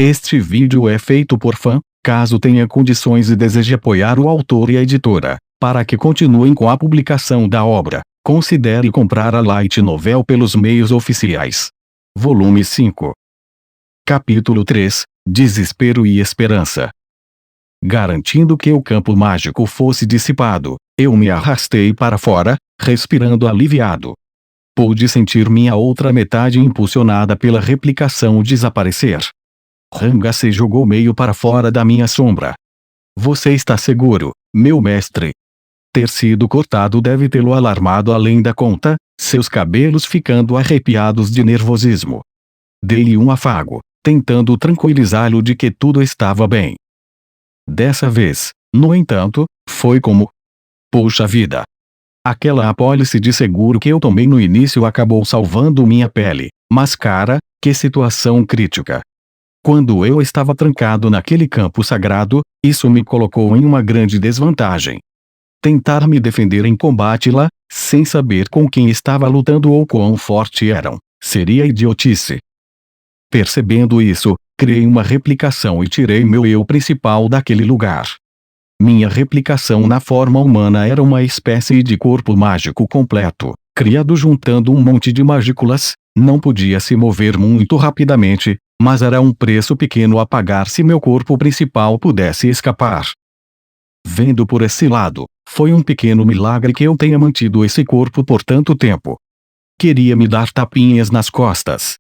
Este vídeo é feito por fã. Caso tenha condições e deseje apoiar o autor e a editora, para que continuem com a publicação da obra, considere comprar a Light Novel pelos meios oficiais. Volume 5. Capítulo 3, Desespero e Esperança. Garantindo que o campo mágico fosse dissipado, eu me arrastei para fora, respirando aliviado. Pude sentir minha outra metade impulsionada pela replicação desaparecer. Ranga se jogou meio para fora da minha sombra. Você está seguro, meu mestre? Ter sido cortado deve tê-lo alarmado além da conta, seus cabelos ficando arrepiados de nervosismo. Dei-lhe um afago, tentando tranquilizá-lo de que tudo estava bem. Dessa vez, no entanto, foi como... Puxa vida! Aquela apólice de seguro que eu tomei no início acabou salvando minha pele, mas cara, que situação crítica! Quando eu estava trancado naquele campo sagrado, isso me colocou em uma grande desvantagem. Tentar me defender em combate lá, sem saber com quem estava lutando ou quão forte eram, seria idiotice. Percebendo isso, criei uma replicação e tirei meu eu principal daquele lugar. Minha replicação na forma humana era uma espécie de corpo mágico completo, criado juntando um monte de magículas. Não podia se mover muito rapidamente, mas era um preço pequeno a pagar se meu corpo principal pudesse escapar. Vendo por esse lado, foi um pequeno milagre que eu tenha mantido esse corpo por tanto tempo. Queria me dar tapinhas nas costas.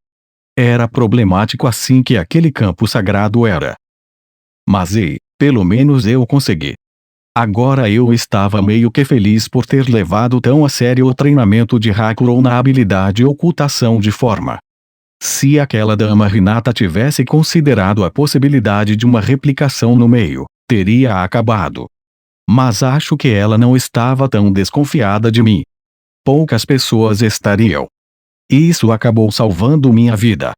Era problemático assim que aquele campo sagrado era. Mas pelo menos eu consegui. Agora eu estava meio que feliz por ter levado tão a sério o treinamento de Hakuron na habilidade ocultação de forma. Se aquela dama Hinata tivesse considerado a possibilidade de uma replicação no meio, teria acabado. Mas acho que ela não estava tão desconfiada de mim. Poucas pessoas estariam. E isso acabou salvando minha vida.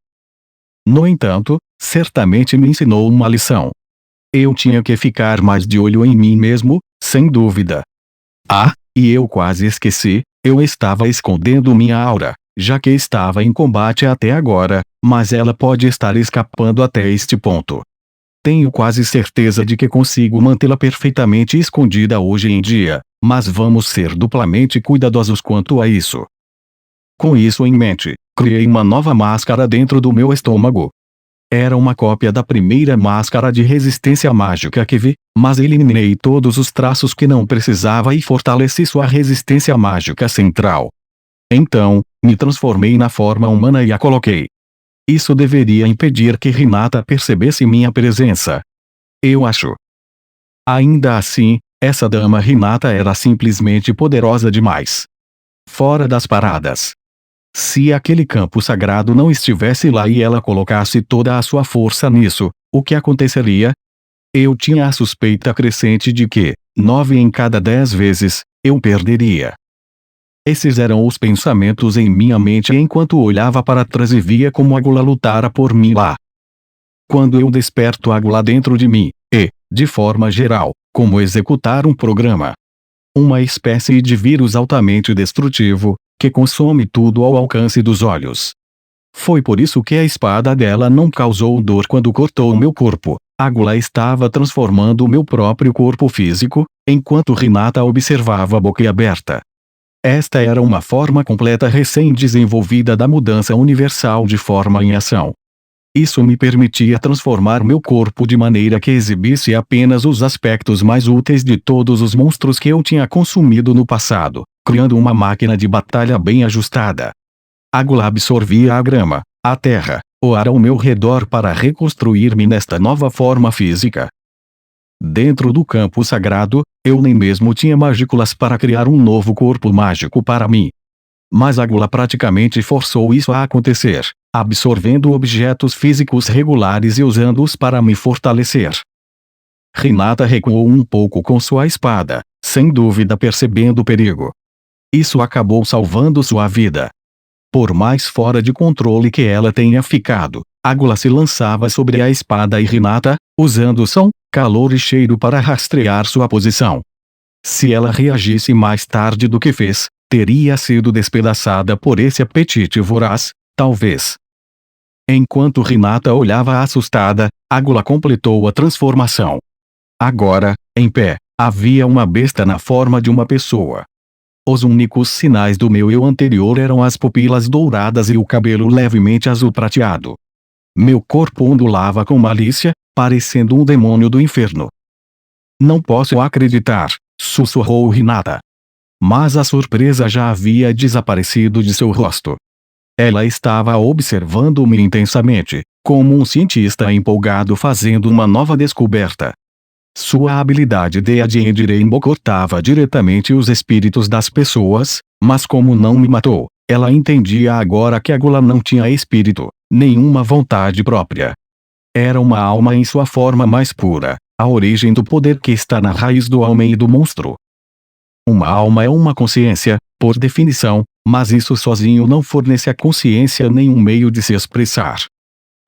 No entanto, certamente me ensinou uma lição. Eu tinha que ficar mais de olho em mim mesmo, sem dúvida. E eu quase esqueci, eu estava escondendo minha aura, já que estava em combate até agora, mas ela pode estar escapando até este ponto. Tenho quase certeza de que consigo mantê-la perfeitamente escondida hoje em dia, mas vamos ser duplamente cuidadosos quanto a isso. Com isso em mente, criei uma nova máscara dentro do meu estômago. Era uma cópia da primeira máscara de resistência mágica que vi, mas eliminei todos os traços que não precisava e fortaleci sua resistência mágica central. Então, me transformei na forma humana e a coloquei. Isso deveria impedir que Hinata percebesse minha presença. Eu acho. Ainda assim, essa dama Hinata era simplesmente poderosa demais. Fora das paradas. Se aquele campo sagrado não estivesse lá e ela colocasse toda a sua força nisso, o que aconteceria? Eu tinha a suspeita crescente de que, 9 em cada 10 vezes, eu perderia. Esses eram os pensamentos em minha mente enquanto olhava para trás e via como Agula lutara por mim lá. Quando eu desperto Agula dentro de mim, de forma geral, como executar um programa. Uma espécie de vírus altamente destrutivo, que consome tudo ao alcance dos olhos. Foi por isso que a espada dela não causou dor quando cortou meu corpo. Agula estava transformando meu próprio corpo físico, enquanto Hinata observava boquiaberta. Esta era uma forma completa recém-desenvolvida da mudança universal de forma em ação. Isso me permitia transformar meu corpo de maneira que exibisse apenas os aspectos mais úteis de todos os monstros que eu tinha consumido no passado, criando uma máquina de batalha bem ajustada. Agula absorvia a grama, a terra, o ar ao meu redor para reconstruir-me nesta nova forma física. Dentro do campo sagrado, eu nem mesmo tinha magículas para criar um novo corpo mágico para mim. Mas Agula praticamente forçou isso a acontecer, absorvendo objetos físicos regulares e usando-os para me fortalecer. Hinata recuou um pouco com sua espada, sem dúvida percebendo o perigo. Isso acabou salvando sua vida. Por mais fora de controle que ela tenha ficado, Agula se lançava sobre a espada e Hinata, usando som, calor e cheiro para rastrear sua posição. Se ela reagisse mais tarde do que fez, teria sido despedaçada por esse apetite voraz, talvez. Enquanto Hinata olhava assustada, Agula completou a transformação. Agora, em pé, havia uma besta na forma de uma pessoa. Os únicos sinais do meu eu anterior eram as pupilas douradas e o cabelo levemente azul prateado. Meu corpo ondulava com malícia, parecendo um demônio do inferno. Não posso acreditar, sussurrou Hinata. Mas a surpresa já havia desaparecido de seu rosto. Ela estava observando-me intensamente, como um cientista empolgado fazendo uma nova descoberta. Sua habilidade de Adien Rainbow cortava diretamente os espíritos das pessoas, mas como não me matou, ela entendia agora que Agula não tinha espírito, nenhuma vontade própria. Era uma alma em sua forma mais pura, a origem do poder que está na raiz do homem e do monstro. Uma alma é uma consciência, por definição, mas isso sozinho não fornece à consciência nenhum meio de se expressar.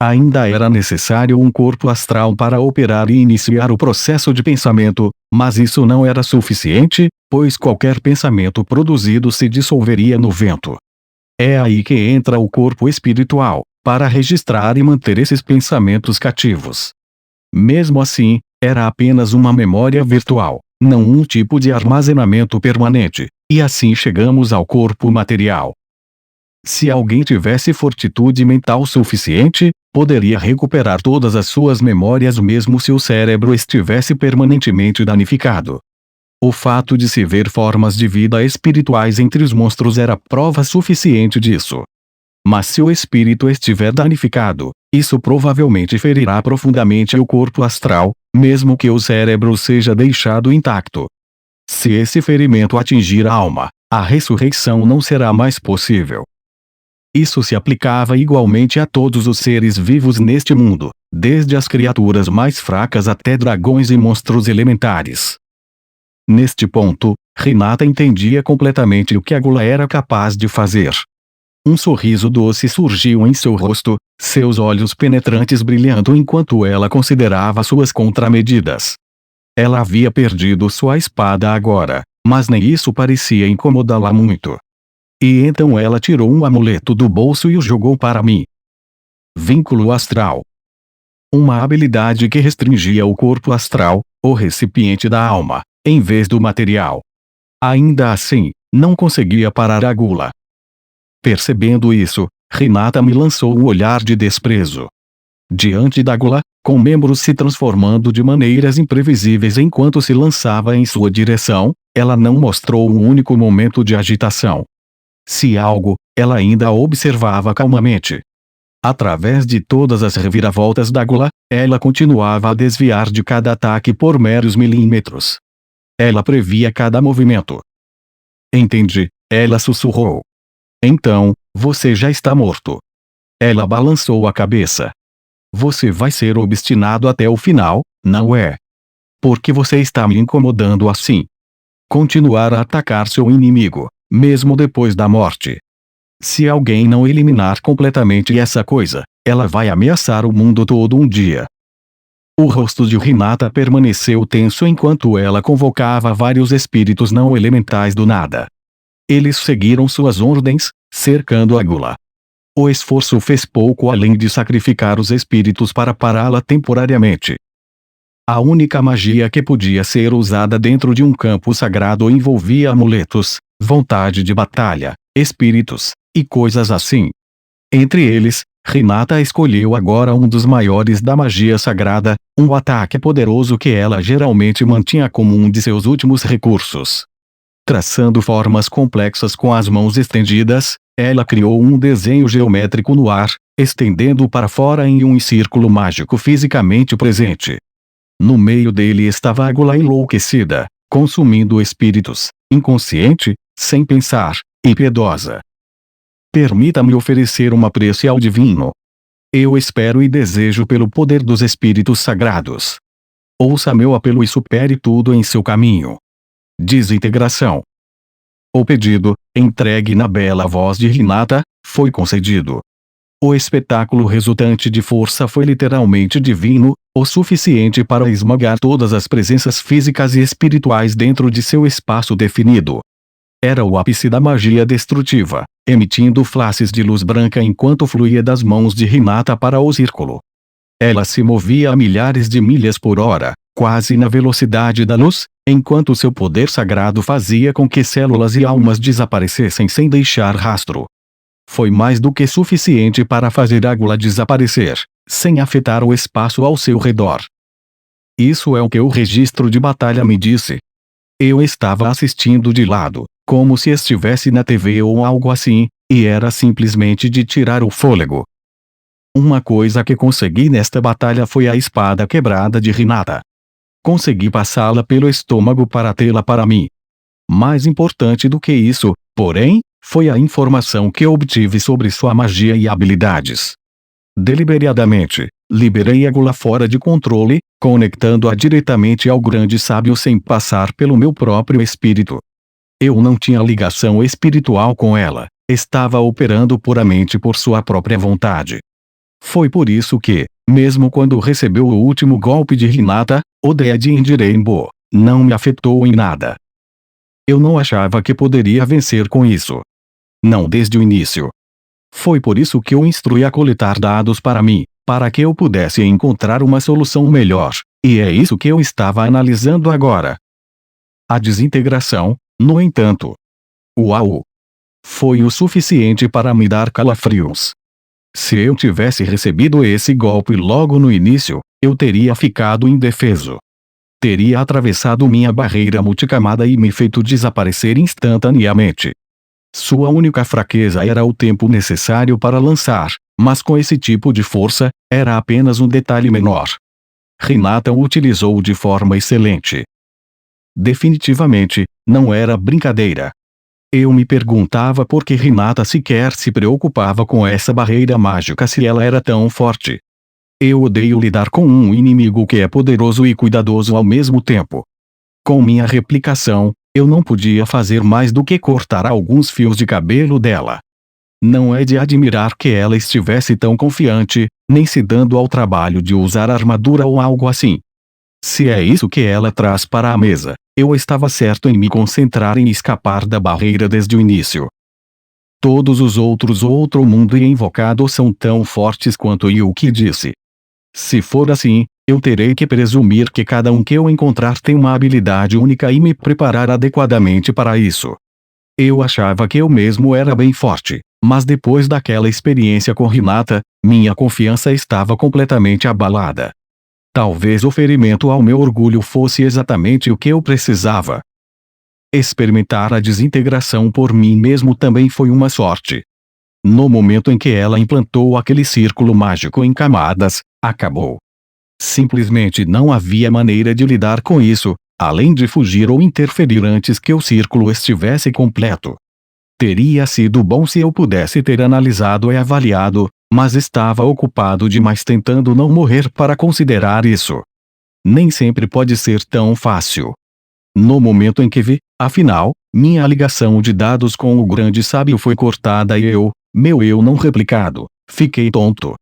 Ainda era necessário um corpo astral para operar e iniciar o processo de pensamento, mas isso não era suficiente, pois qualquer pensamento produzido se dissolveria no vento. É aí que entra o corpo espiritual, para registrar e manter esses pensamentos cativos. Mesmo assim, era apenas uma memória virtual, não um tipo de armazenamento permanente, e assim chegamos ao corpo material. Se alguém tivesse fortitude mental suficiente, poderia recuperar todas as suas memórias mesmo se o cérebro estivesse permanentemente danificado. O fato de se ver formas de vida espirituais entre os monstros era prova suficiente disso. Mas se o espírito estiver danificado, isso provavelmente ferirá profundamente o corpo astral, mesmo que o cérebro seja deixado intacto. Se esse ferimento atingir a alma, a ressurreição não será mais possível. Isso se aplicava igualmente a todos os seres vivos neste mundo, desde as criaturas mais fracas até dragões e monstros elementares. Neste ponto, Hinata entendia completamente o que Agula era capaz de fazer. Um sorriso doce surgiu em seu rosto, seus olhos penetrantes brilhando enquanto ela considerava suas contramedidas. Ela havia perdido sua espada agora, mas nem isso parecia incomodá-la muito. E então ela tirou um amuleto do bolso e o jogou para mim. Vínculo astral. Uma habilidade que restringia o corpo astral, o recipiente da alma, em vez do material. Ainda assim, não conseguia parar Agula. Percebendo isso, Hinata me lançou um olhar de desprezo. Diante da Agula, com membros se transformando de maneiras imprevisíveis enquanto se lançava em sua direção, ela não mostrou um único momento de agitação. Se algo, ela ainda a observava calmamente. Através de todas as reviravoltas da Agula, ela continuava a desviar de cada ataque por meros milímetros. Ela previa cada movimento. Entendi, ela sussurrou. Então, você já está morto. Ela balançou a cabeça. Você vai ser obstinado até o final, não é? Por que você está me incomodando assim? Continuar a atacar seu inimigo, mesmo depois da morte. Se alguém não eliminar completamente essa coisa, ela vai ameaçar o mundo todo um dia. O rosto de Hinata permaneceu tenso enquanto ela convocava vários espíritos não elementais do nada. Eles seguiram suas ordens, cercando Agula. O esforço fez pouco além de sacrificar os espíritos para pará-la temporariamente. A única magia que podia ser usada dentro de um campo sagrado envolvia amuletos, vontade de batalha, espíritos, e coisas assim. Entre eles, Hinata escolheu agora um dos maiores da magia sagrada, um ataque poderoso que ela geralmente mantinha como um de seus últimos recursos. Traçando formas complexas com as mãos estendidas, ela criou um desenho geométrico no ar, estendendo para fora em um círculo mágico fisicamente presente. No meio dele estava Agula enlouquecida, consumindo espíritos, inconsciente, sem pensar, impiedosa. Permita-me oferecer uma prece ao divino. Eu espero e desejo pelo poder dos espíritos sagrados. Ouça meu apelo e supere tudo em seu caminho. Desintegração. O pedido, entregue na bela voz de Hinata, foi concedido. O espetáculo resultante de força foi literalmente divino, o suficiente para esmagar todas as presenças físicas e espirituais dentro de seu espaço definido. Era o ápice da magia destrutiva, emitindo flashes de luz branca enquanto fluía das mãos de Hinata para o círculo. Ela se movia a milhares de milhas por hora, quase na velocidade da luz, enquanto seu poder sagrado fazia com que células e almas desaparecessem sem deixar rastro. Foi mais do que suficiente para fazer Águla desaparecer, sem afetar o espaço ao seu redor. Isso é o que o registro de batalha me disse. Eu estava assistindo de lado, como se estivesse na TV ou algo assim, e era simplesmente de tirar o fôlego. Uma coisa que consegui nesta batalha foi a espada quebrada de Hinata. Consegui passá-la pelo estômago para tê-la para mim. Mais importante do que isso, porém, foi a informação que obtive sobre sua magia e habilidades. Deliberadamente, liberei Águla fora de controle, conectando-a diretamente ao grande sábio sem passar pelo meu próprio espírito. Eu não tinha ligação espiritual com ela, estava operando puramente por sua própria vontade. Foi por isso que, mesmo quando recebeu o último golpe de Hinata, o Deadin de Rainbow não me afetou em nada. Eu não achava que poderia vencer com isso. Não desde o início. Foi por isso que eu instruí a coletar dados para mim, para que eu pudesse encontrar uma solução melhor, e é isso que eu estava analisando agora. A desintegração, no entanto. Uau! Foi o suficiente para me dar calafrios. Se eu tivesse recebido esse golpe logo no início, eu teria ficado indefeso. Teria atravessado minha barreira multicamada e me feito desaparecer instantaneamente. Sua única fraqueza era o tempo necessário para lançar, mas com esse tipo de força, era apenas um detalhe menor. Hinata o utilizou de forma excelente. Definitivamente, não era brincadeira. Eu me perguntava por que Hinata sequer se preocupava com essa barreira mágica se ela era tão forte. Eu odeio lidar com um inimigo que é poderoso e cuidadoso ao mesmo tempo. Com minha replicação, eu não podia fazer mais do que cortar alguns fios de cabelo dela. Não é de admirar que ela estivesse tão confiante, nem se dando ao trabalho de usar armadura ou algo assim. Se é isso que ela traz para a mesa, eu estava certo em me concentrar em escapar da barreira desde o início. Todos os outros Outro Mundo e Invocado são tão fortes quanto Yuki disse. Se for assim, eu terei que presumir que cada um que eu encontrar tem uma habilidade única e me preparar adequadamente para isso. Eu achava que eu mesmo era bem forte, mas depois daquela experiência com Hinata, minha confiança estava completamente abalada. Talvez o ferimento ao meu orgulho fosse exatamente o que eu precisava. Experimentar a desintegração por mim mesmo também foi uma sorte. No momento em que ela implantou aquele círculo mágico em camadas, acabou. Simplesmente não havia maneira de lidar com isso, além de fugir ou interferir antes que o círculo estivesse completo. Teria sido bom se eu pudesse ter analisado e avaliado, mas estava ocupado demais tentando não morrer para considerar isso. Nem sempre pode ser tão fácil. No momento em que vi, afinal, minha ligação de dados com o grande sábio foi cortada e meu eu não replicado, fiquei tonto.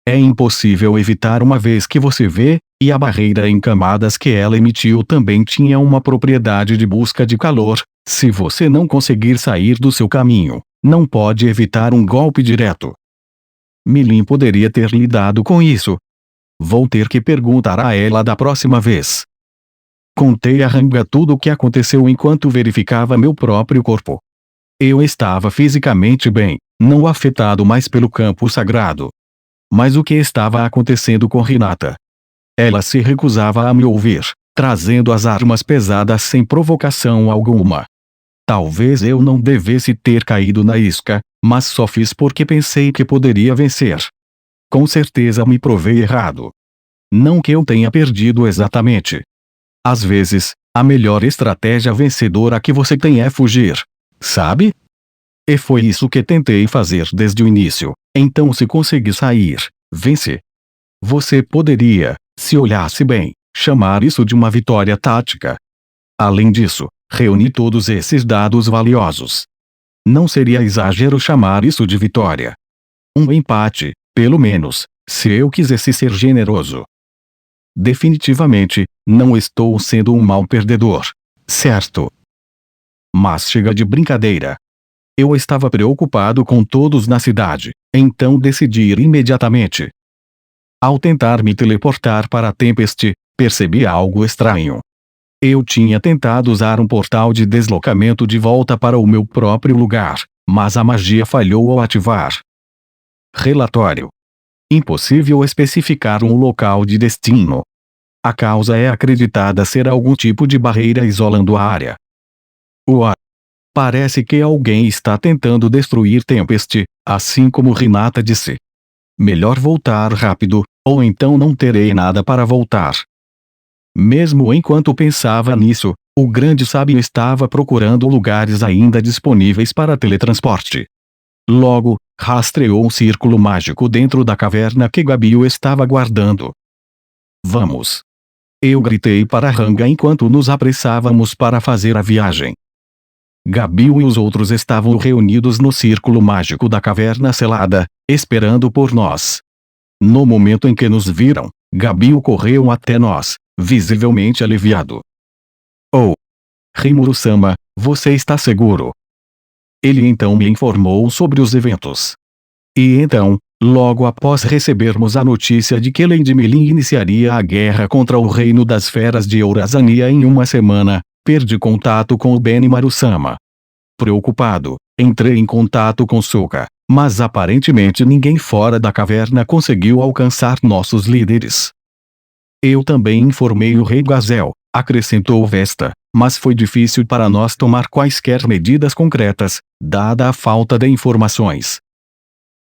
É impossível evitar uma vez que você vê, e a barreira em camadas que ela emitiu também tinha uma propriedade de busca de calor. Se você não conseguir sair do seu caminho, não pode evitar um golpe direto. Milin poderia ter lidado com isso. Vou ter que perguntar a ela da próxima vez. Contei a Ranga tudo o que aconteceu enquanto verificava meu próprio corpo. Eu estava fisicamente bem, não afetado mais pelo campo sagrado. Mas o que estava acontecendo com Hinata? Ela se recusava a me ouvir, trazendo as armas pesadas sem provocação alguma. Talvez eu não devesse ter caído na isca, mas só fiz porque pensei que poderia vencer. Com certeza me provei errado. Não que eu tenha perdido exatamente. Às vezes, a melhor estratégia vencedora que você tem é fugir, sabe? E foi isso que tentei fazer desde o início. Então, se conseguir sair, vence. Você poderia, se olhasse bem, chamar isso de uma vitória tática. Além disso, reuni todos esses dados valiosos. Não seria exagero chamar isso de vitória. Um empate, pelo menos, se eu quisesse ser generoso. Definitivamente, não estou sendo um mau perdedor, certo? mas chega de brincadeira. Eu estava preocupado com todos na cidade, então decidi ir imediatamente. Ao tentar me teleportar para a Tempest, percebi algo estranho. Eu tinha tentado usar um portal de deslocamento de volta para o meu próprio lugar, mas a magia falhou ao ativar. Relatório. Impossível especificar um local de destino. A causa é acreditada ser algum tipo de barreira isolando a área. Parece que alguém está tentando destruir Tempest, assim como Hinata disse. Melhor voltar rápido, ou então não terei nada para voltar. Mesmo enquanto pensava nisso, o grande sábio estava procurando lugares ainda disponíveis para teletransporte. Logo, rastreou um círculo mágico dentro da caverna que Gabiu estava guardando. Vamos! Eu gritei para Ranga enquanto nos apressávamos para fazer a viagem. Gabiu e os outros estavam reunidos no círculo mágico da caverna selada, esperando por nós. No momento em que nos viram, Gabiu correu até nós, visivelmente aliviado. Oh! Rimuru-sama, você está seguro? Ele então me informou sobre os eventos. E então, logo após recebermos a notícia de que Lady Milin iniciaria a guerra contra o reino das feras de Eurasania em uma semana, perdi contato com o Benimaru-sama. Preocupado, entrei em contato com Sokka, mas aparentemente ninguém fora da caverna conseguiu alcançar nossos líderes. Eu também informei o rei Gazel, acrescentou Vesta, mas foi difícil para nós tomar quaisquer medidas concretas, dada a falta de informações.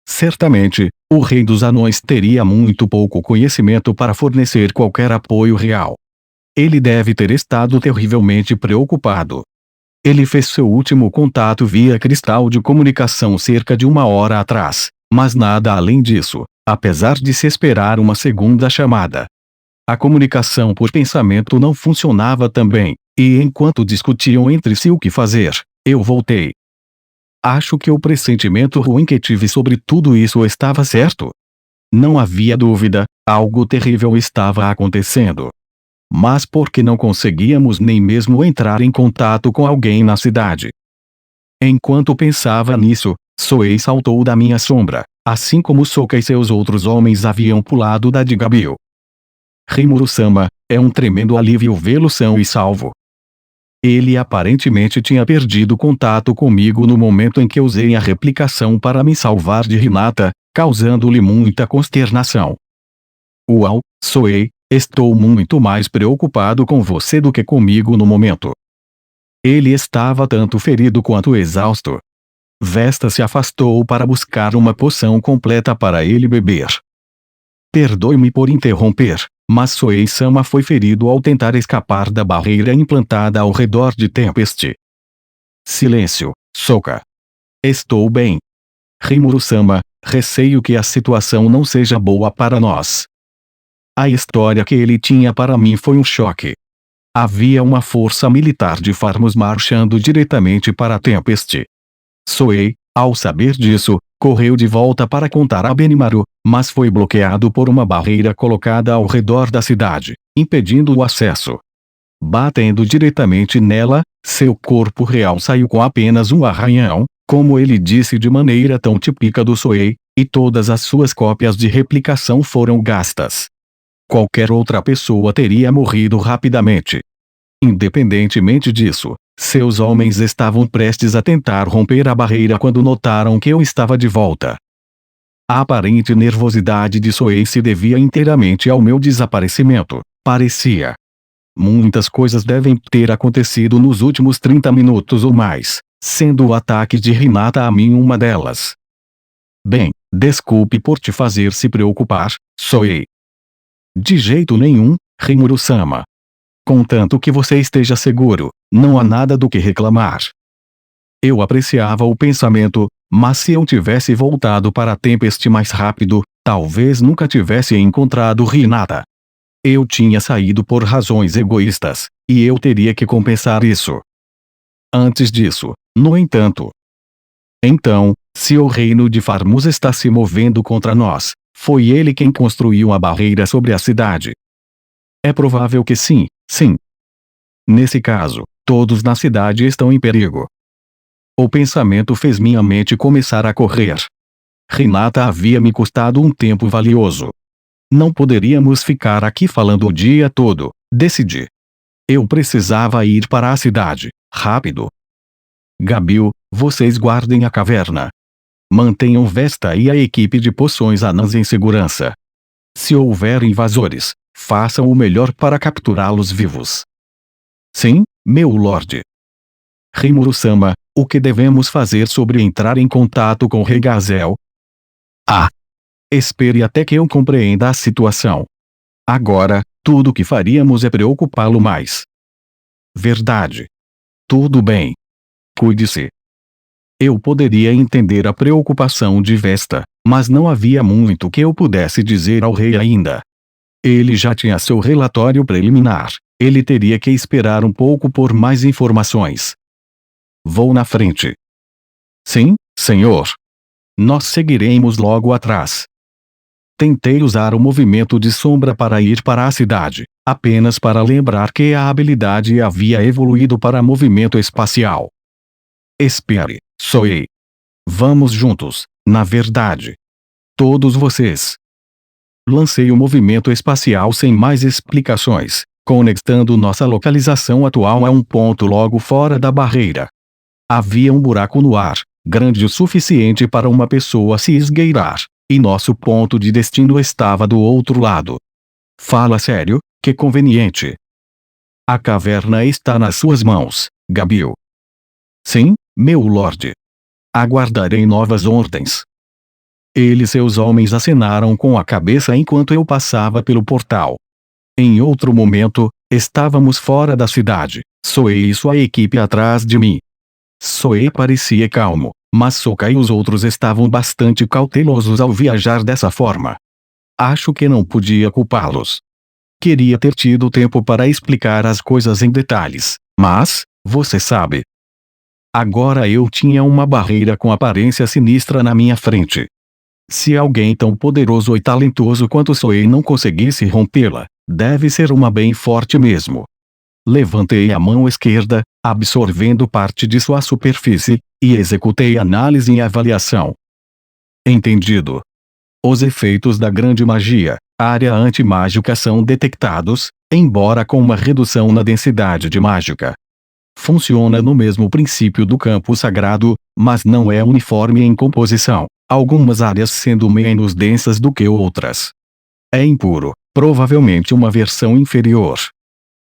Certamente, o rei dos anões teria muito pouco conhecimento para fornecer qualquer apoio real. Ele deve ter estado terrivelmente preocupado. Ele fez seu último contato via cristal de comunicação cerca de 1 hora atrás, mas nada além disso, apesar de se esperar uma segunda chamada. A comunicação por pensamento não funcionava também, e enquanto discutiam entre si o que fazer, eu voltei. Acho que o pressentimento ruim que tive sobre tudo isso estava certo. Não havia dúvida, algo terrível estava acontecendo. Mas por que não conseguíamos nem mesmo entrar em contato com alguém na cidade? Enquanto pensava nisso, Soei saltou da minha sombra, assim como Sokka e seus outros homens haviam pulado da de Gabiu. Rimuru-sama, é um tremendo alívio vê-lo são e salvo. Ele aparentemente tinha perdido contato comigo no momento em que usei a replicação para me salvar de Hinata, causando-lhe muita consternação. Uau, Soei, estou muito mais preocupado com você do que comigo no momento. Ele estava tanto ferido quanto exausto. Vesta se afastou para buscar uma poção completa para ele beber. Perdoe-me por interromper, mas Soei-sama foi ferido ao tentar escapar da barreira implantada ao redor de Tempest. Silêncio, Sokka. Estou bem. Rimuru-sama, receio que a situação não seja boa para nós. A história que ele tinha para mim foi um choque. Havia uma força militar de Farmos marchando diretamente para Tempest. Soei, ao saber disso, correu de volta para contar a Benimaru, mas foi bloqueado por uma barreira colocada ao redor da cidade, impedindo o acesso. Batendo diretamente nela, seu corpo real saiu com apenas um arranhão, como ele disse de maneira tão típica do Soei, e todas as suas cópias de replicação foram gastas. Qualquer outra pessoa teria morrido rapidamente. Independentemente disso, seus homens estavam prestes a tentar romper a barreira quando notaram que eu estava de volta. A aparente nervosidade de Soei se devia inteiramente ao meu desaparecimento, parecia. Muitas coisas devem ter acontecido nos últimos 30 minutos ou mais, sendo o ataque de Hinata a mim uma delas. Bem, desculpe por te fazer se preocupar, Soei. De jeito nenhum, Rimuru-sama. Contanto que você esteja seguro, não há nada do que reclamar. Eu apreciava o pensamento, mas se eu tivesse voltado para a Tempest mais rápido, talvez nunca tivesse encontrado Hinata. Eu tinha saído por razões egoístas, e eu teria que compensar isso. Antes disso, no entanto. Então, se o reino de Farmos está se movendo contra nós, foi ele quem construiu a barreira sobre a cidade. É provável que sim, sim. Nesse caso, Todos na cidade estão em perigo. O pensamento fez minha mente começar a correr. Renata havia me custado um tempo valioso. Não poderíamos ficar aqui falando o dia todo, decidi. Eu precisava ir para a cidade, rápido. Gabil, vocês guardem a caverna. Mantenham Vesta e a equipe de poções anãs em segurança. Se houver invasores, façam o melhor para capturá-los vivos. Sim, meu lorde. Rimuru-sama, o que devemos fazer sobre entrar em contato com Regazel? Espere até que eu compreenda a situação. Agora, tudo o que faríamos é preocupá-lo mais. Verdade. Tudo bem. Cuide-se. Eu poderia entender a preocupação de Vesta, mas não havia muito que eu pudesse dizer ao rei ainda. Ele já tinha seu relatório preliminar. Ele teria que esperar um pouco por mais informações. Vou na frente. Sim, senhor. Nós seguiremos logo atrás. Tentei usar o movimento de sombra para ir para a cidade, apenas para lembrar que a habilidade havia evoluído para movimento espacial. Espere, Soei. Vamos juntos, na verdade. Todos vocês. Lancei o movimento espacial sem mais explicações, conectando nossa localização atual a um ponto logo fora da barreira. Havia um buraco no ar, grande o suficiente para uma pessoa se esgueirar, e nosso ponto de destino estava do outro lado. Fala sério, que conveniente. A caverna está nas suas mãos, Gabil. Sim, meu lorde. Aguardarei novas ordens. Ele e seus homens acenaram com a cabeça enquanto eu passava pelo portal. Em outro momento, estávamos fora da cidade, Soei e sua equipe atrás de mim. Soei parecia calmo, mas Sokka e os outros estavam bastante cautelosos ao viajar dessa forma. Acho que não podia culpá-los. Queria ter tido tempo para explicar as coisas em detalhes, mas, você sabe. Agora eu tinha uma barreira com aparência sinistra na minha frente. Se alguém tão poderoso e talentoso quanto Soei não conseguisse rompê-la, deve ser uma bem forte mesmo. Levantei a mão esquerda, absorvendo parte de sua superfície, e executei análise e avaliação. Entendido. Os efeitos da grande magia, área antimágica são detectados, embora com uma redução na densidade de mágica. Funciona no mesmo princípio do campo sagrado, mas não é uniforme em composição, algumas áreas sendo menos densas do que outras. É impuro, provavelmente uma versão inferior.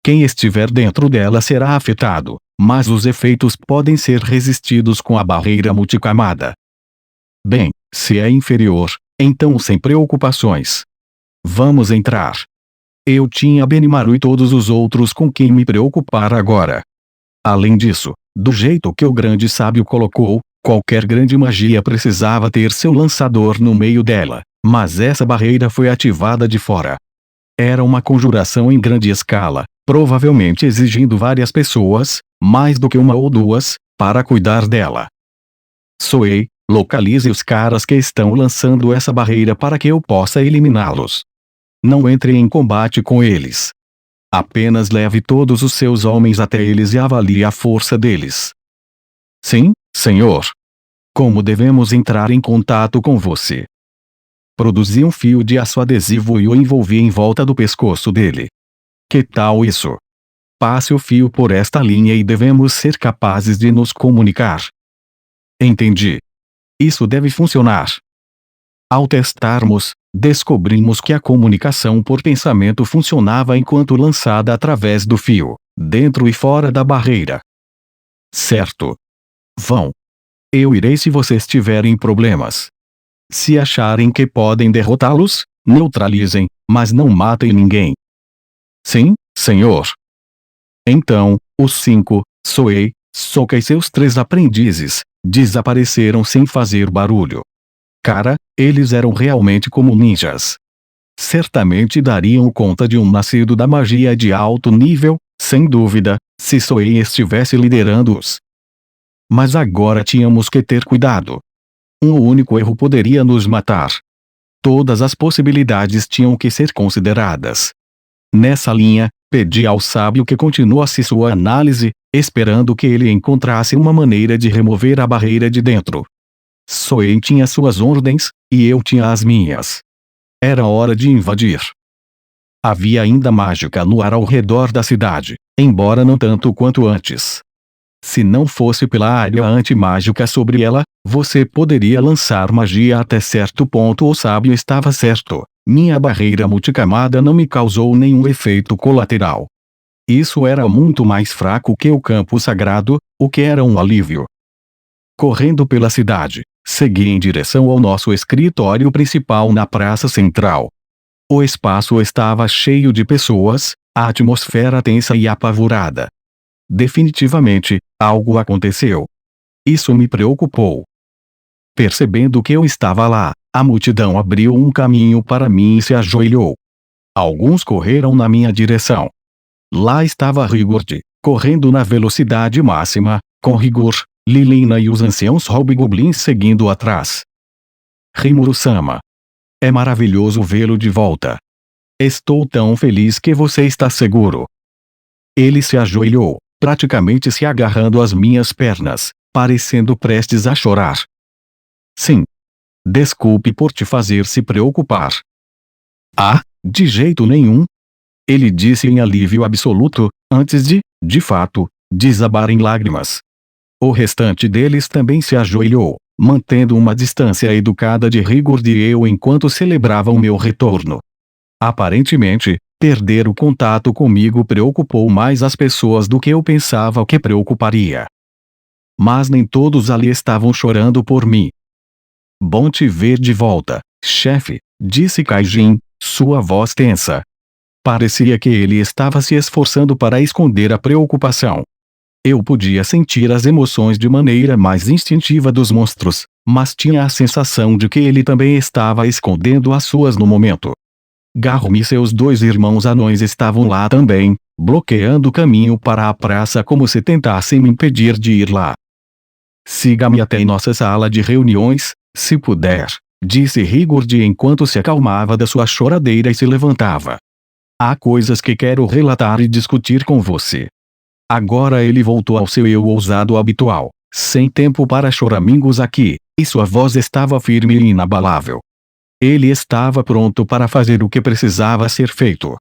Quem estiver dentro dela será afetado, mas os efeitos podem ser resistidos com a barreira multicamada. Bem, se é inferior, então sem preocupações. Vamos entrar. Eu tinha Benimaru e todos os outros com quem me preocupar agora. Além disso, do jeito que o grande sábio colocou, qualquer grande magia precisava ter seu lançador no meio dela, mas essa barreira foi ativada de fora. Era uma conjuração em grande escala, provavelmente exigindo várias pessoas, mais do que uma ou duas, para cuidar dela. Soei, localize os caras que estão lançando essa barreira para que eu possa eliminá-los. Não entre em combate com eles. Apenas leve todos os seus homens até eles e avalie a força deles. Sim, senhor. Como devemos entrar em contato com você? Produzi um fio de aço adesivo e o envolvi em volta do pescoço dele. Que tal isso? Passe o fio por esta linha e devemos ser capazes de nos comunicar. Entendi. Isso deve funcionar. Ao testarmos, descobrimos que a comunicação por pensamento funcionava enquanto lançada através do fio, dentro e fora da barreira. Certo. Vão. Eu irei se vocês tiverem problemas. Se acharem que podem derrotá-los, neutralizem, mas não matem ninguém. Sim, senhor. Então, os 5, Soei, Sokka e seus 3 aprendizes, desapareceram sem fazer barulho. Cara, eles eram realmente como ninjas. Certamente dariam conta de um nascido da magia de alto nível, sem dúvida, se Soei estivesse liderando-os. Mas agora tínhamos que ter cuidado. Um único erro poderia nos matar. Todas as possibilidades tinham que ser consideradas. Nessa linha, Pedi ao sábio que continuasse sua análise, esperando que ele encontrasse uma maneira de remover a barreira de dentro. Soen tinha suas ordens, e eu tinha as minhas. Era hora de invadir. Havia ainda mágica no ar ao redor da cidade, embora não tanto quanto antes. Se não fosse pela área anti-mágica sobre ela, você poderia lançar magia até certo ponto. O sábio estava certo. Minha barreira multicamada não me causou nenhum efeito colateral. Isso era muito mais fraco que o campo sagrado, o que era um alívio. Correndo pela cidade, segui em direção ao nosso escritório principal na praça central. O espaço estava cheio de pessoas, a atmosfera tensa e apavorada. Definitivamente, algo aconteceu. Isso me preocupou. Percebendo que eu estava lá, a multidão abriu um caminho para mim e se ajoelhou. Alguns correram na minha direção. Lá estava Rigurd, correndo na velocidade máxima, com rigor, Lilina e os anciãos hobgoblins seguindo atrás. Rimuru-sama. É maravilhoso vê-lo de volta. Estou tão feliz que você está seguro. Ele se ajoelhou, praticamente se agarrando às minhas pernas, parecendo prestes a chorar. Sim. Desculpe por te fazer se preocupar. Ah, de jeito nenhum. Ele disse em alívio absoluto, antes de fato, desabar em lágrimas. O restante deles também se ajoelhou, mantendo uma distância educada de Rigurd e eu enquanto celebravam meu retorno. Aparentemente, perder o contato comigo preocupou mais as pessoas do que eu pensava que preocuparia. Mas nem todos ali estavam chorando por mim. Bom te ver de volta, chefe, disse Kaijin, sua voz tensa. Parecia que ele estava se esforçando para esconder a preocupação. Eu podia sentir as emoções de maneira mais instintiva dos monstros, mas tinha a sensação de que ele também estava escondendo as suas no momento. Garrome e seus 2 irmãos anões estavam lá também, bloqueando o caminho para a praça como se tentassem me impedir de ir lá. Siga-me até nossa sala de reuniões, se puder, disse Rigurd enquanto se acalmava da sua choradeira e se levantava. Há coisas que quero relatar e discutir com você. Agora ele voltou ao seu eu ousado habitual, sem tempo para choramingos aqui, e sua voz estava firme e inabalável. Ele estava pronto para fazer o que precisava ser feito.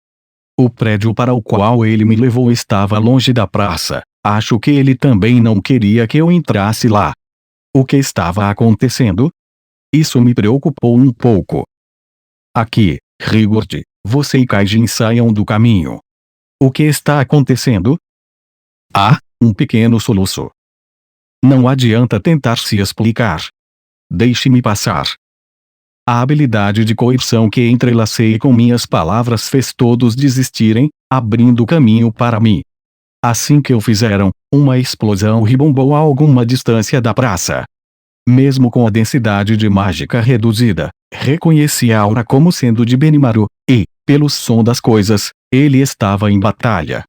O prédio para o qual ele me levou estava longe da praça. Acho que ele também não queria que eu entrasse lá. O que estava acontecendo? Isso me preocupou um pouco. Aqui, Rigurd, você e Kaijin saiam do caminho. O que está acontecendo? Ah, um pequeno soluço. Não adianta tentar se explicar. Deixe-me passar. A habilidade de coerção que entrelacei com minhas palavras fez todos desistirem, abrindo caminho para mim. Assim que o fizeram, uma explosão ribombou a alguma distância da praça. Mesmo com a densidade de mágica reduzida, reconheci a aura como sendo de Benimaru, e, pelo som das coisas, ele estava em batalha.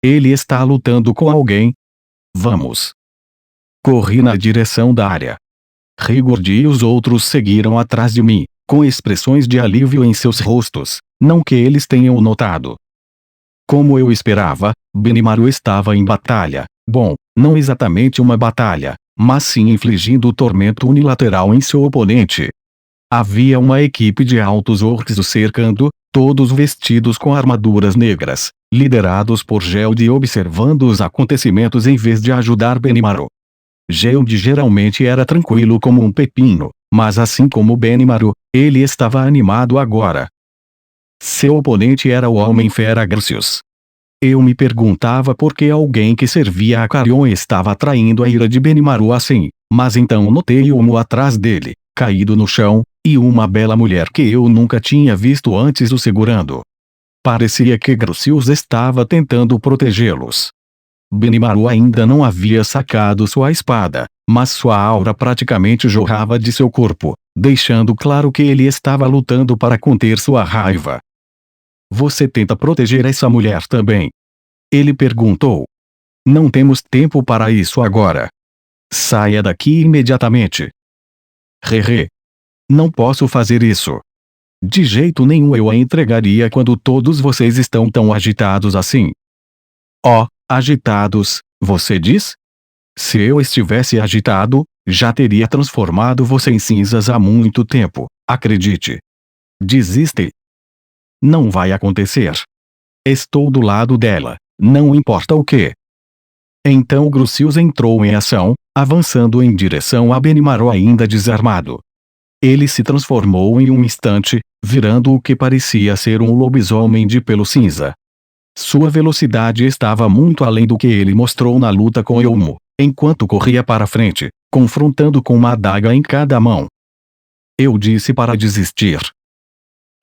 Ele está lutando com alguém? Vamos. Corri na direção da área. Rigurd e os outros seguiram atrás de mim, com expressões de alívio em seus rostos, não que eles tenham notado. Como eu esperava, Benimaru estava em batalha. Bom, não exatamente uma batalha, mas sim infligindo tormento unilateral em seu oponente. Havia uma equipe de altos orcs o cercando, todos vestidos com armaduras negras, liderados por Geld observando os acontecimentos em vez de ajudar Benimaru. Geld geralmente era tranquilo como um pepino, mas assim como Benimaru, ele estava animado agora. Seu oponente era o Homem-Fera Garcius. Eu me perguntava por que alguém que servia a Carion estava atraindo a ira de Benimaru assim, mas então notei Omo atrás dele, caído no chão, e uma bela mulher que eu nunca tinha visto antes o segurando. Parecia que Garcius estava tentando protegê-los. Benimaru ainda não havia sacado sua espada, mas sua aura praticamente jorrava de seu corpo, deixando claro que ele estava lutando para conter sua raiva. Você tenta proteger essa mulher também? Ele perguntou. Não temos tempo para isso agora. Saia daqui imediatamente. Hehe. Não posso fazer isso. De jeito nenhum eu a entregaria quando todos vocês estão tão agitados assim. Oh, agitados, você diz? Se eu estivesse agitado, já teria transformado você em cinzas há muito tempo, acredite. Desiste. Não vai acontecer. Estou do lado dela, não importa o que. Então Grucius entrou em ação, avançando em direção a Benimaru ainda desarmado. Ele se transformou em um instante, virando o que parecia ser um lobisomem de pelo cinza. Sua velocidade estava muito além do que ele mostrou na luta com Yomo, enquanto corria para frente, confrontando com uma adaga em cada mão. Eu disse para desistir.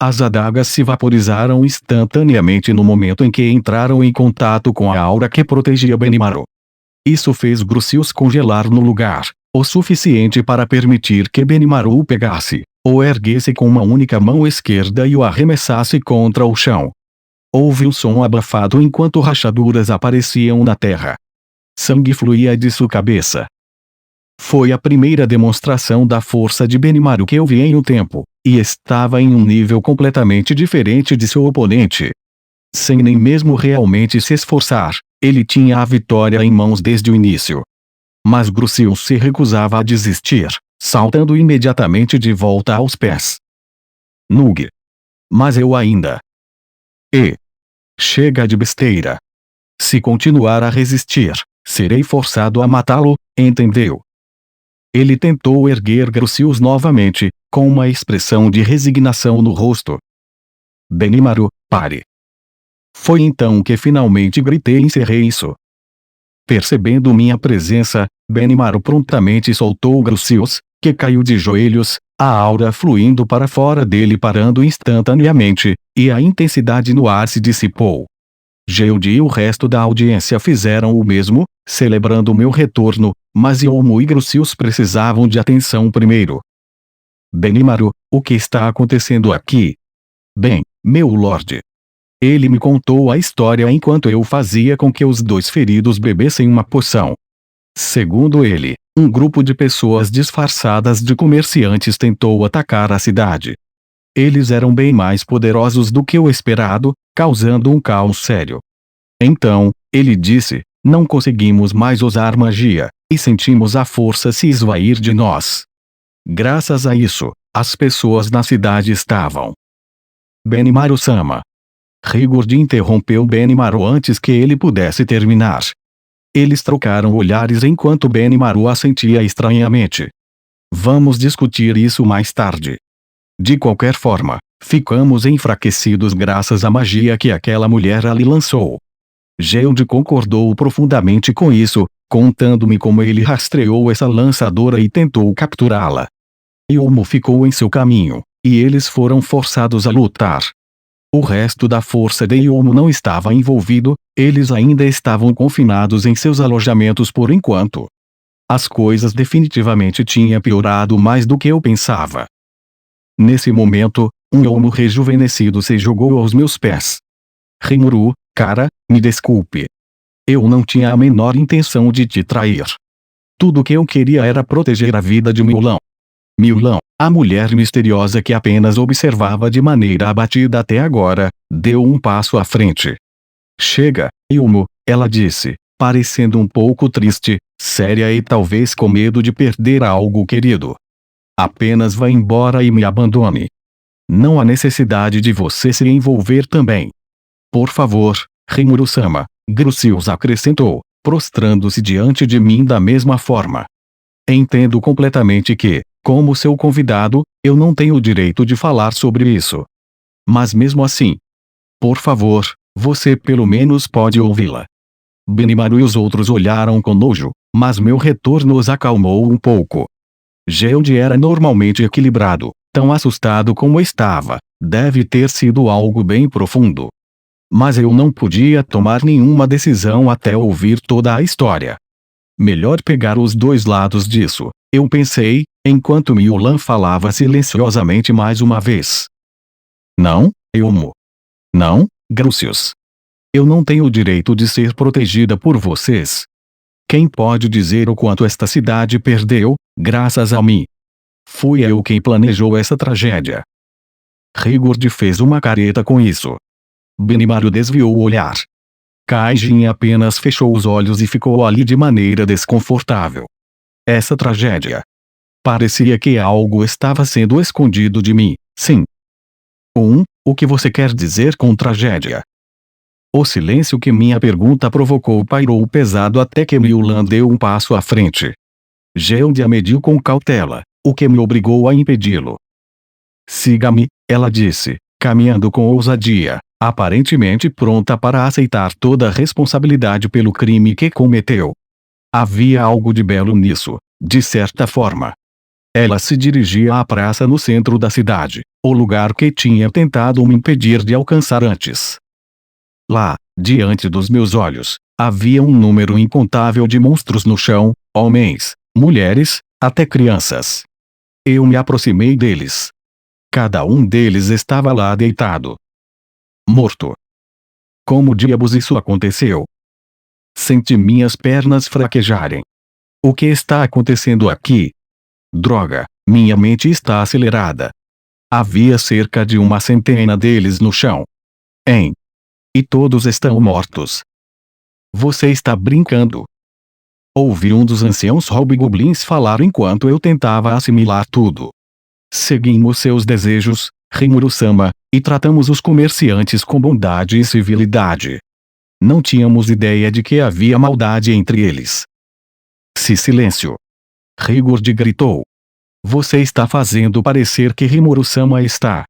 As adagas se vaporizaram instantaneamente no momento em que entraram em contato com a aura que protegia Benimaru. Isso fez Grucius congelar no lugar, o suficiente para permitir que Benimaru o pegasse, o erguesse com uma única mão esquerda e o arremessasse contra o chão. Houve um som abafado enquanto rachaduras apareciam na terra. Sangue fluía de sua cabeça. Foi a primeira demonstração da força de Benimaru que eu vi em um tempo, e estava em um nível completamente diferente de seu oponente. Sem nem mesmo realmente se esforçar, ele tinha a vitória em mãos desde o início. Mas Grucius se recusava a desistir, saltando imediatamente de volta aos pés. Nug. Mas eu ainda. Chega de besteira. Se continuar a resistir, serei forçado a matá-lo, entendeu? Ele tentou erguer Grucius novamente, com uma expressão de resignação no rosto. Benimaru, pare. Foi então que finalmente gritei e encerrei isso. Percebendo minha presença, Benimaru prontamente soltou Grucius, que caiu de joelhos, a aura fluindo para fora dele parando instantaneamente, e a intensidade no ar se dissipou. Geode e o resto da audiência fizeram o mesmo, celebrando meu retorno, mas Yomo e Grucius precisavam de atenção primeiro. Benimaru, o que está acontecendo aqui? Bem, meu lorde. Ele me contou a história enquanto eu fazia com que os dois feridos bebessem uma poção. Segundo ele, um grupo de pessoas disfarçadas de comerciantes tentou atacar a cidade. Eles eram bem mais poderosos do que o esperado, causando um caos sério. Então, ele disse, não conseguimos mais usar magia, e sentimos a força se esvair de nós. Graças a isso, as pessoas na cidade estavam. Benimaru-sama. Rigurd interrompeu Benimaru antes que ele pudesse terminar. Eles trocaram olhares enquanto Benimaru assentia estranhamente. Vamos discutir isso mais tarde. De qualquer forma, ficamos enfraquecidos graças à magia que aquela mulher ali lançou. Geode concordou profundamente com isso, contando-me como ele rastreou essa lançadora e tentou capturá-la. Yomo ficou em seu caminho, e eles foram forçados a lutar. O resto da força de Yomo não estava envolvido, eles ainda estavam confinados em seus alojamentos por enquanto. As coisas definitivamente tinham piorado mais do que eu pensava. Nesse momento, um Yomo rejuvenescido se jogou aos meus pés. Rimuru, cara, me desculpe. Eu não tinha a menor intenção de te trair. Tudo o que eu queria era proteger a vida de Miulão. Miulão, a mulher misteriosa que apenas observava de maneira abatida até agora, deu um passo à frente. Chega, Yomo, ela disse, parecendo um pouco triste, séria e talvez com medo de perder algo querido. Apenas vá embora e me abandone. Não há necessidade de você se envolver também. Por favor, Rimuru-sama, Grucius acrescentou, prostrando-se diante de mim da mesma forma. Entendo completamente que, como seu convidado, eu não tenho o direito de falar sobre isso. Mas mesmo assim, por favor, você pelo menos pode ouvi-la. Benimaru e os outros olharam com nojo, mas meu retorno os acalmou um pouco. Geode era normalmente equilibrado, tão assustado como estava, deve ter sido algo bem profundo. Mas eu não podia tomar nenhuma decisão até ouvir toda a história. Melhor pegar os dois lados disso, eu pensei, enquanto Miulan falava silenciosamente mais uma vez. Não, Yomo. Não, Grucius. Eu não tenho o direito de ser protegida por vocês. Quem pode dizer o quanto esta cidade perdeu, graças a mim? Fui eu quem planejou essa tragédia. Rigurd fez uma careta com isso. Benimaru desviou o olhar. Kaijin apenas fechou os olhos e ficou ali de maneira desconfortável. Essa tragédia. Parecia que algo estava sendo escondido de mim, sim. O que você quer dizer com tragédia? O silêncio que minha pergunta provocou pairou pesado até que Miulan deu um passo à frente. Geonde a mediu com cautela, o que me obrigou a impedi-lo. Siga-me, ela disse, caminhando com ousadia, aparentemente pronta para aceitar toda a responsabilidade pelo crime que cometeu. Havia algo de belo nisso, de certa forma. Ela se dirigia à praça no centro da cidade, o lugar que tinha tentado me impedir de alcançar antes. Lá, diante dos meus olhos, havia um número incontável de monstros no chão, homens, mulheres, até crianças. Eu me aproximei deles. Cada um deles estava lá deitado. Morto. Como diabos isso aconteceu? Senti minhas pernas fraquejarem. O que está acontecendo aqui? Droga, minha mente está acelerada. Havia cerca de uma centena deles no chão. E todos estão mortos. Você está brincando? Ouvi um dos anciãos hobgoblins falar enquanto eu tentava assimilar tudo. Seguimos seus desejos, Rimuru-sama, e tratamos os comerciantes com bondade e civilidade. Não tínhamos ideia de que havia maldade entre eles. Silêncio. Rigurd gritou. Você está fazendo parecer que Rimuru-sama está.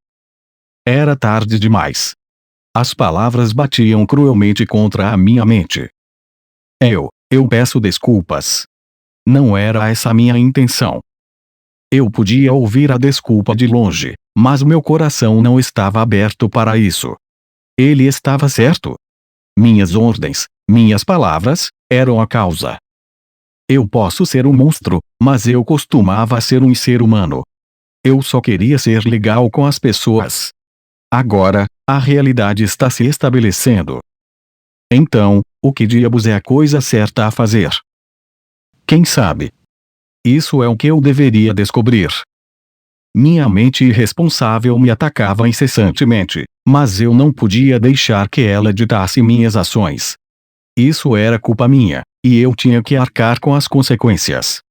Era tarde demais. As palavras batiam cruelmente contra a minha mente. Eu peço desculpas. Não era essa a minha intenção. Eu podia ouvir a desculpa de longe, mas meu coração não estava aberto para isso. Ele estava certo. Minhas ordens, minhas palavras, eram a causa. Eu posso ser um monstro, mas eu costumava ser um ser humano. Eu só queria ser legal com as pessoas. Agora, a realidade está se estabelecendo. Então, o que diabos é a coisa certa a fazer? Quem sabe? Isso é o que eu deveria descobrir. Minha mente irresponsável me atacava incessantemente, mas eu não podia deixar que ela ditasse minhas ações. Isso era culpa minha, e eu tinha que arcar com as consequências.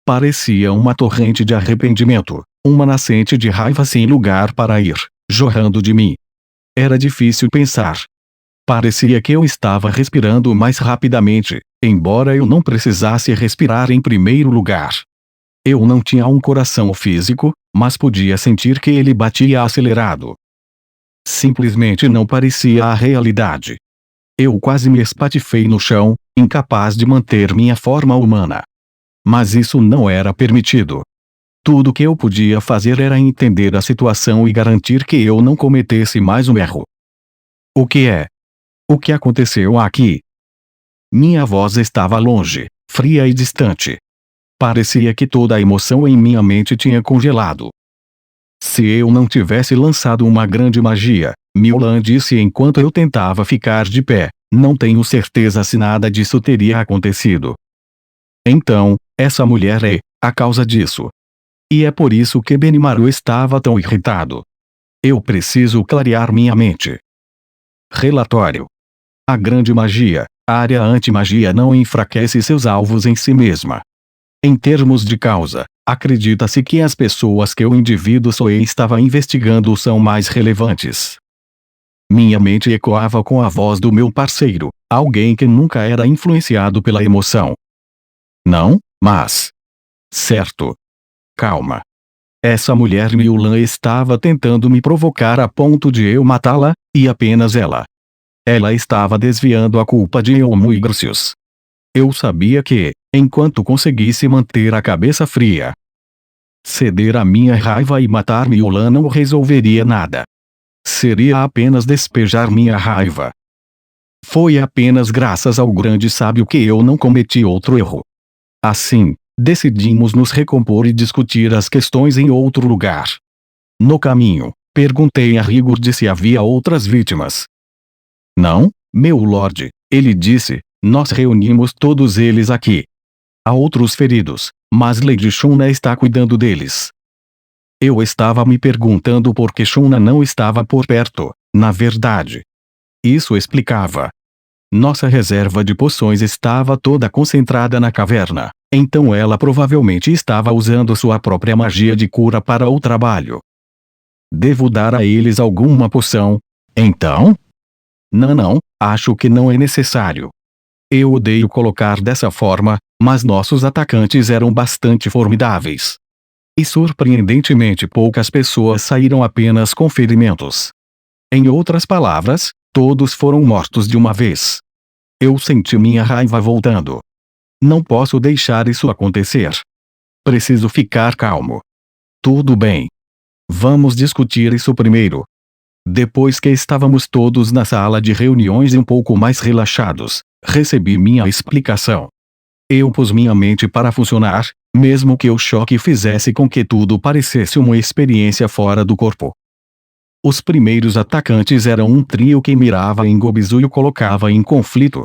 Parecia uma torrente de arrependimento, uma nascente de raiva sem lugar para ir, jorrando de mim. Era difícil pensar. Parecia que eu estava respirando mais rapidamente, embora eu não precisasse respirar em primeiro lugar. Eu não tinha um coração físico, mas podia sentir que ele batia acelerado. Simplesmente não parecia a realidade. Eu quase me espatifei no chão, incapaz de manter minha forma humana. Mas isso não era permitido. Tudo que eu podia fazer era entender a situação e garantir que eu não cometesse mais um erro. O que é? O que aconteceu aqui? Minha voz estava longe, fria e distante. Parecia que toda a emoção em minha mente tinha congelado. Se eu não tivesse lançado uma grande magia, Miulan disse enquanto eu tentava ficar de pé, não tenho certeza se nada disso teria acontecido. Então, essa mulher é a causa disso. E é por isso que Benimaru estava tão irritado. Eu preciso clarear minha mente. Relatório. A grande magia, a área anti-magia não enfraquece seus alvos em si mesma. Em termos de causa, acredita-se que as pessoas que o indivíduo Soei estava investigando são mais relevantes. Minha mente ecoava com a voz do meu parceiro, alguém que nunca era influenciado pela emoção. Não, mas... Certo. Calma. Essa mulher Miulan estava tentando me provocar a ponto de eu matá-la, e apenas ela. Ela estava desviando a culpa de Yomu e Grucius. Eu sabia que, enquanto conseguisse manter a cabeça fria, ceder à minha raiva e matar Miulan não resolveria nada. Seria apenas despejar minha raiva. Foi apenas graças ao grande sábio que eu não cometi outro erro. Assim, decidimos nos recompor e discutir as questões em outro lugar. No caminho, perguntei a Rigurd se havia outras vítimas. Não, meu lord, ele disse, nós reunimos todos eles aqui. Há outros feridos, mas Lady Shuna está cuidando deles. Eu estava me perguntando por que Shuna não estava por perto, na verdade. Isso explicava. Nossa reserva de poções estava toda concentrada na caverna, então ela provavelmente estava usando sua própria magia de cura para o trabalho. Devo dar a eles alguma poção? Então? Não, acho que não é necessário. Eu odeio colocar dessa forma, mas nossos atacantes eram bastante formidáveis. E surpreendentemente poucas pessoas saíram apenas com ferimentos. Em outras palavras, todos foram mortos de uma vez. Eu senti minha raiva voltando. Não posso deixar isso acontecer. Preciso ficar calmo. Tudo bem. Vamos discutir isso primeiro. Depois que estávamos todos na sala de reuniões um pouco mais relaxados, recebi minha explicação. Eu pus minha mente para funcionar, mesmo que o choque fizesse com que tudo parecesse uma experiência fora do corpo. Os primeiros atacantes eram um trio que mirava em Gobizu e o colocava em conflito.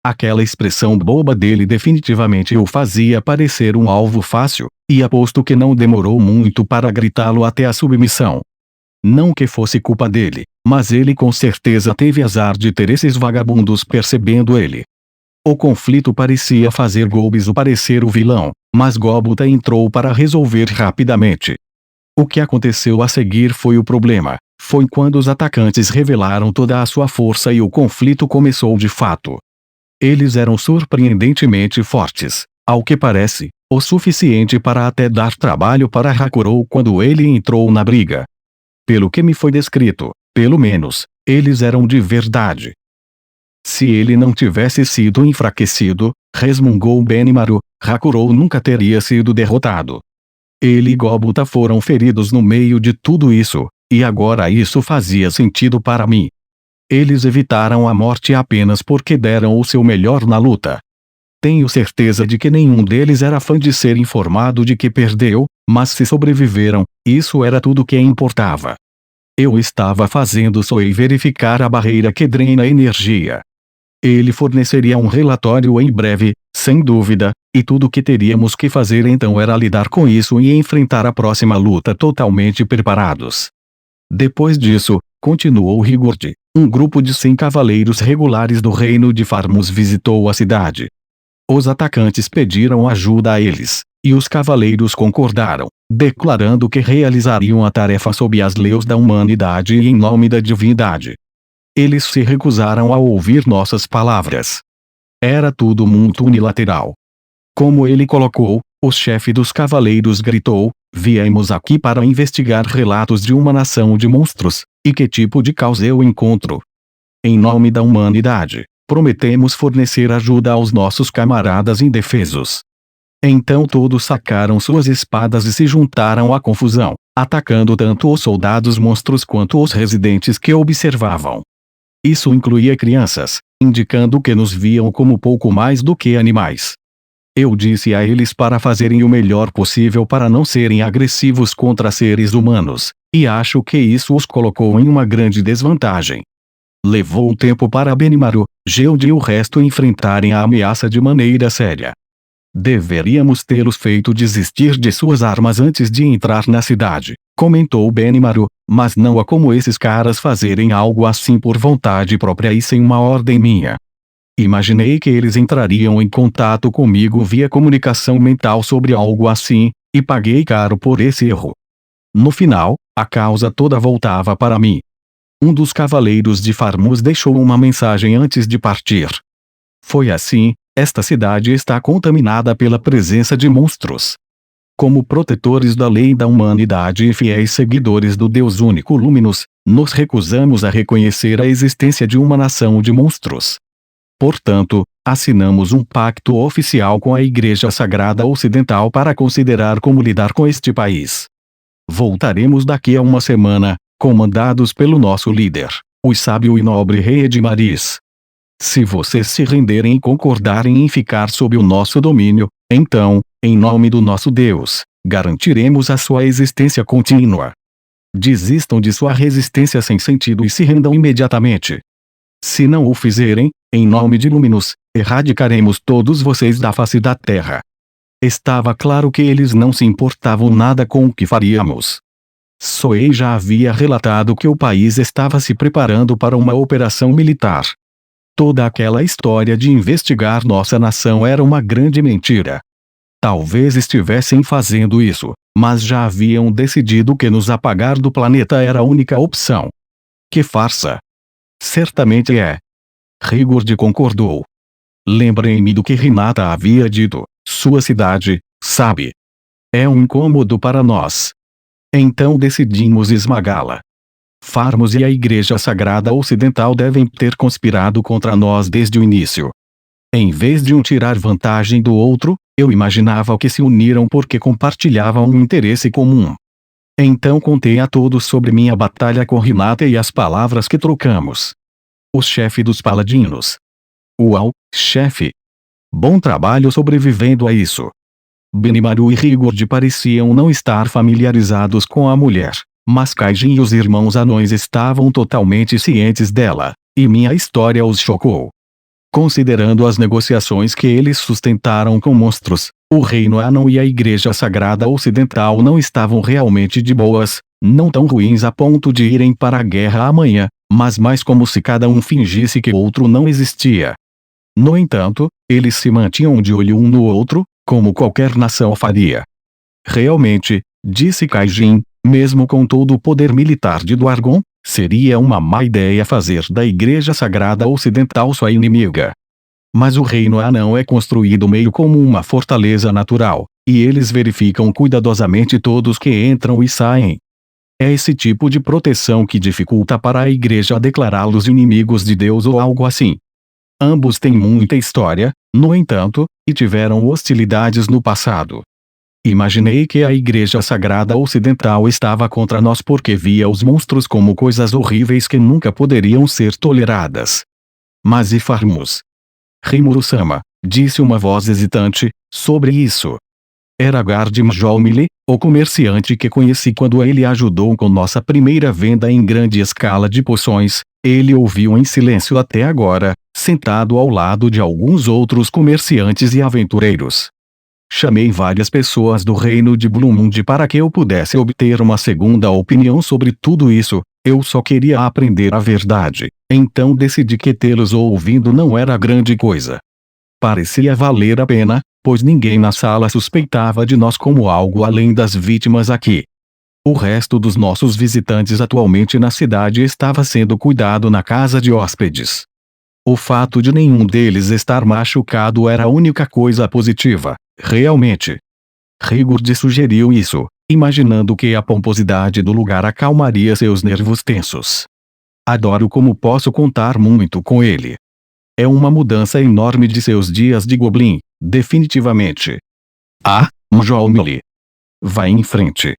Aquela expressão boba dele definitivamente o fazia parecer um alvo fácil, e aposto que não demorou muito para gritá-lo até a submissão. Não que fosse culpa dele, mas ele com certeza teve azar de ter esses vagabundos percebendo ele. O conflito parecia fazer Gobizu parecer o vilão, mas Gobota entrou para resolver rapidamente. O que aconteceu a seguir foi o problema. Foi quando os atacantes revelaram toda a sua força e o conflito começou de fato. Eles eram surpreendentemente fortes, ao que parece, o suficiente para até dar trabalho para Hakurou quando ele entrou na briga. Pelo que me foi descrito, pelo menos, eles eram de verdade. Se ele não tivesse sido enfraquecido, resmungou Benimaru, Hakurou nunca teria sido derrotado. Ele e Gobota foram feridos no meio de tudo isso, e agora isso fazia sentido para mim. Eles evitaram a morte apenas porque deram o seu melhor na luta. Tenho certeza de que nenhum deles era fã de ser informado de que perdeu, mas se sobreviveram, isso era tudo que importava. Eu estava fazendo Soei verificar a barreira que drena energia. Ele forneceria um relatório em breve, sem dúvida, e tudo o que teríamos que fazer então era lidar com isso e enfrentar a próxima luta totalmente preparados. Depois disso, continuou Rigurd, um grupo de 100 cavaleiros regulares do reino de Farmus visitou a cidade. Os atacantes pediram ajuda a eles, e os cavaleiros concordaram, declarando que realizariam a tarefa sob as leis da humanidade e em nome da divindade. Eles se recusaram a ouvir nossas palavras. Era tudo muito unilateral. Como ele colocou, o chefe dos cavaleiros gritou: viemos aqui para investigar relatos de uma nação de monstros, e que tipo de caos eu encontro. Em nome da humanidade, prometemos fornecer ajuda aos nossos camaradas indefesos. Então todos sacaram suas espadas e se juntaram à confusão, atacando tanto os soldados monstros quanto os residentes que observavam. Isso incluía crianças, indicando que nos viam como pouco mais do que animais. Eu disse a eles para fazerem o melhor possível para não serem agressivos contra seres humanos, e acho que isso os colocou em uma grande desvantagem. Levou um tempo para Benimaru, Geld e o resto enfrentarem a ameaça de maneira séria. Deveríamos tê-los feito desistir de suas armas antes de entrar na cidade, comentou Benimaru, mas não há como esses caras fazerem algo assim por vontade própria e sem uma ordem minha. Imaginei que eles entrariam em contato comigo via comunicação mental sobre algo assim, e paguei caro por esse erro. No final, a causa toda voltava para mim. Um dos cavaleiros de Farmus deixou uma mensagem antes de partir. Foi assim: esta cidade está contaminada pela presença de monstros. Como protetores da lei da humanidade e fiéis seguidores do Deus único Luminous, nos recusamos a reconhecer a existência de uma nação de monstros. Portanto, assinamos um pacto oficial com a Igreja Sagrada Ocidental para considerar como lidar com este país. Voltaremos daqui a uma semana, comandados pelo nosso líder, o sábio e nobre rei Edmaris. Se vocês se renderem e concordarem em ficar sob o nosso domínio, então, em nome do nosso Deus, garantiremos a sua existência contínua. Desistam de sua resistência sem sentido e se rendam imediatamente. Se não o fizerem, em nome de Luminous, erradicaremos todos vocês da face da terra. Estava claro que eles não se importavam nada com o que faríamos. Soei já havia relatado que o país estava se preparando para uma operação militar. Toda aquela história de investigar nossa nação era uma grande mentira. Talvez estivessem fazendo isso, mas já haviam decidido que nos apagar do planeta era a única opção. Que farsa! Certamente é. Rigord concordou. Lembrei-me do que Renata havia dito. Sua cidade, sabe? É um incômodo para nós. Então decidimos esmagá-la. Farmos e a Igreja Sagrada Ocidental devem ter conspirado contra nós desde o início. Em vez de um tirar vantagem do outro, eu imaginava que se uniram porque compartilhavam um interesse comum. Então contei a todos sobre minha batalha com Renata e as palavras que trocamos. O chefe dos paladinos. Uau, chefe! Bom trabalho sobrevivendo a isso. Benimaru e Rigord pareciam não estar familiarizados com a mulher, mas Kaijin e os irmãos anões estavam totalmente cientes dela, e minha história os chocou. Considerando as negociações que eles sustentaram com monstros, o Reino Anão e a Igreja Sagrada Ocidental não estavam realmente de boas, não tão ruins a ponto de irem para a guerra amanhã, mas mais como se cada um fingisse que o outro não existia. No entanto, eles se mantinham de olho um no outro, como qualquer nação faria. Realmente, disse Kaijin, mesmo com todo o poder militar de Dwargon, seria uma má ideia fazer da Igreja Sagrada Ocidental sua inimiga. Mas o Reino Anão é construído meio como uma fortaleza natural, e eles verificam cuidadosamente todos que entram e saem. É esse tipo de proteção que dificulta para a Igreja declará-los inimigos de Deus ou algo assim. Ambos têm muita história, no entanto, e tiveram hostilidades no passado. Imaginei que a Igreja Sagrada Ocidental estava contra nós porque via os monstros como coisas horríveis que nunca poderiam ser toleradas. Mas e Farmus? Rimuru-sama, disse uma voz hesitante, sobre isso. Era Gardim Jolmile, o comerciante que conheci quando ele ajudou com nossa primeira venda em grande escala de poções. Ele ouviu em silêncio até agora, sentado ao lado de alguns outros comerciantes e aventureiros. Chamei várias pessoas do reino de Blumund para que eu pudesse obter uma segunda opinião sobre tudo isso. Eu só queria aprender a verdade, então decidi que tê-los ouvindo não era grande coisa. Parecia valer a pena, pois ninguém na sala suspeitava de nós como algo além das vítimas aqui. O resto dos nossos visitantes atualmente na cidade estava sendo cuidado na casa de hóspedes. O fato de nenhum deles estar machucado era a única coisa positiva, realmente. Rigord sugeriu isso, imaginando que a pomposidade do lugar acalmaria seus nervos tensos. Adoro como posso contar muito com ele. É uma mudança enorme de seus dias de Goblin, definitivamente. Ah, Mjolnir. Vá em frente.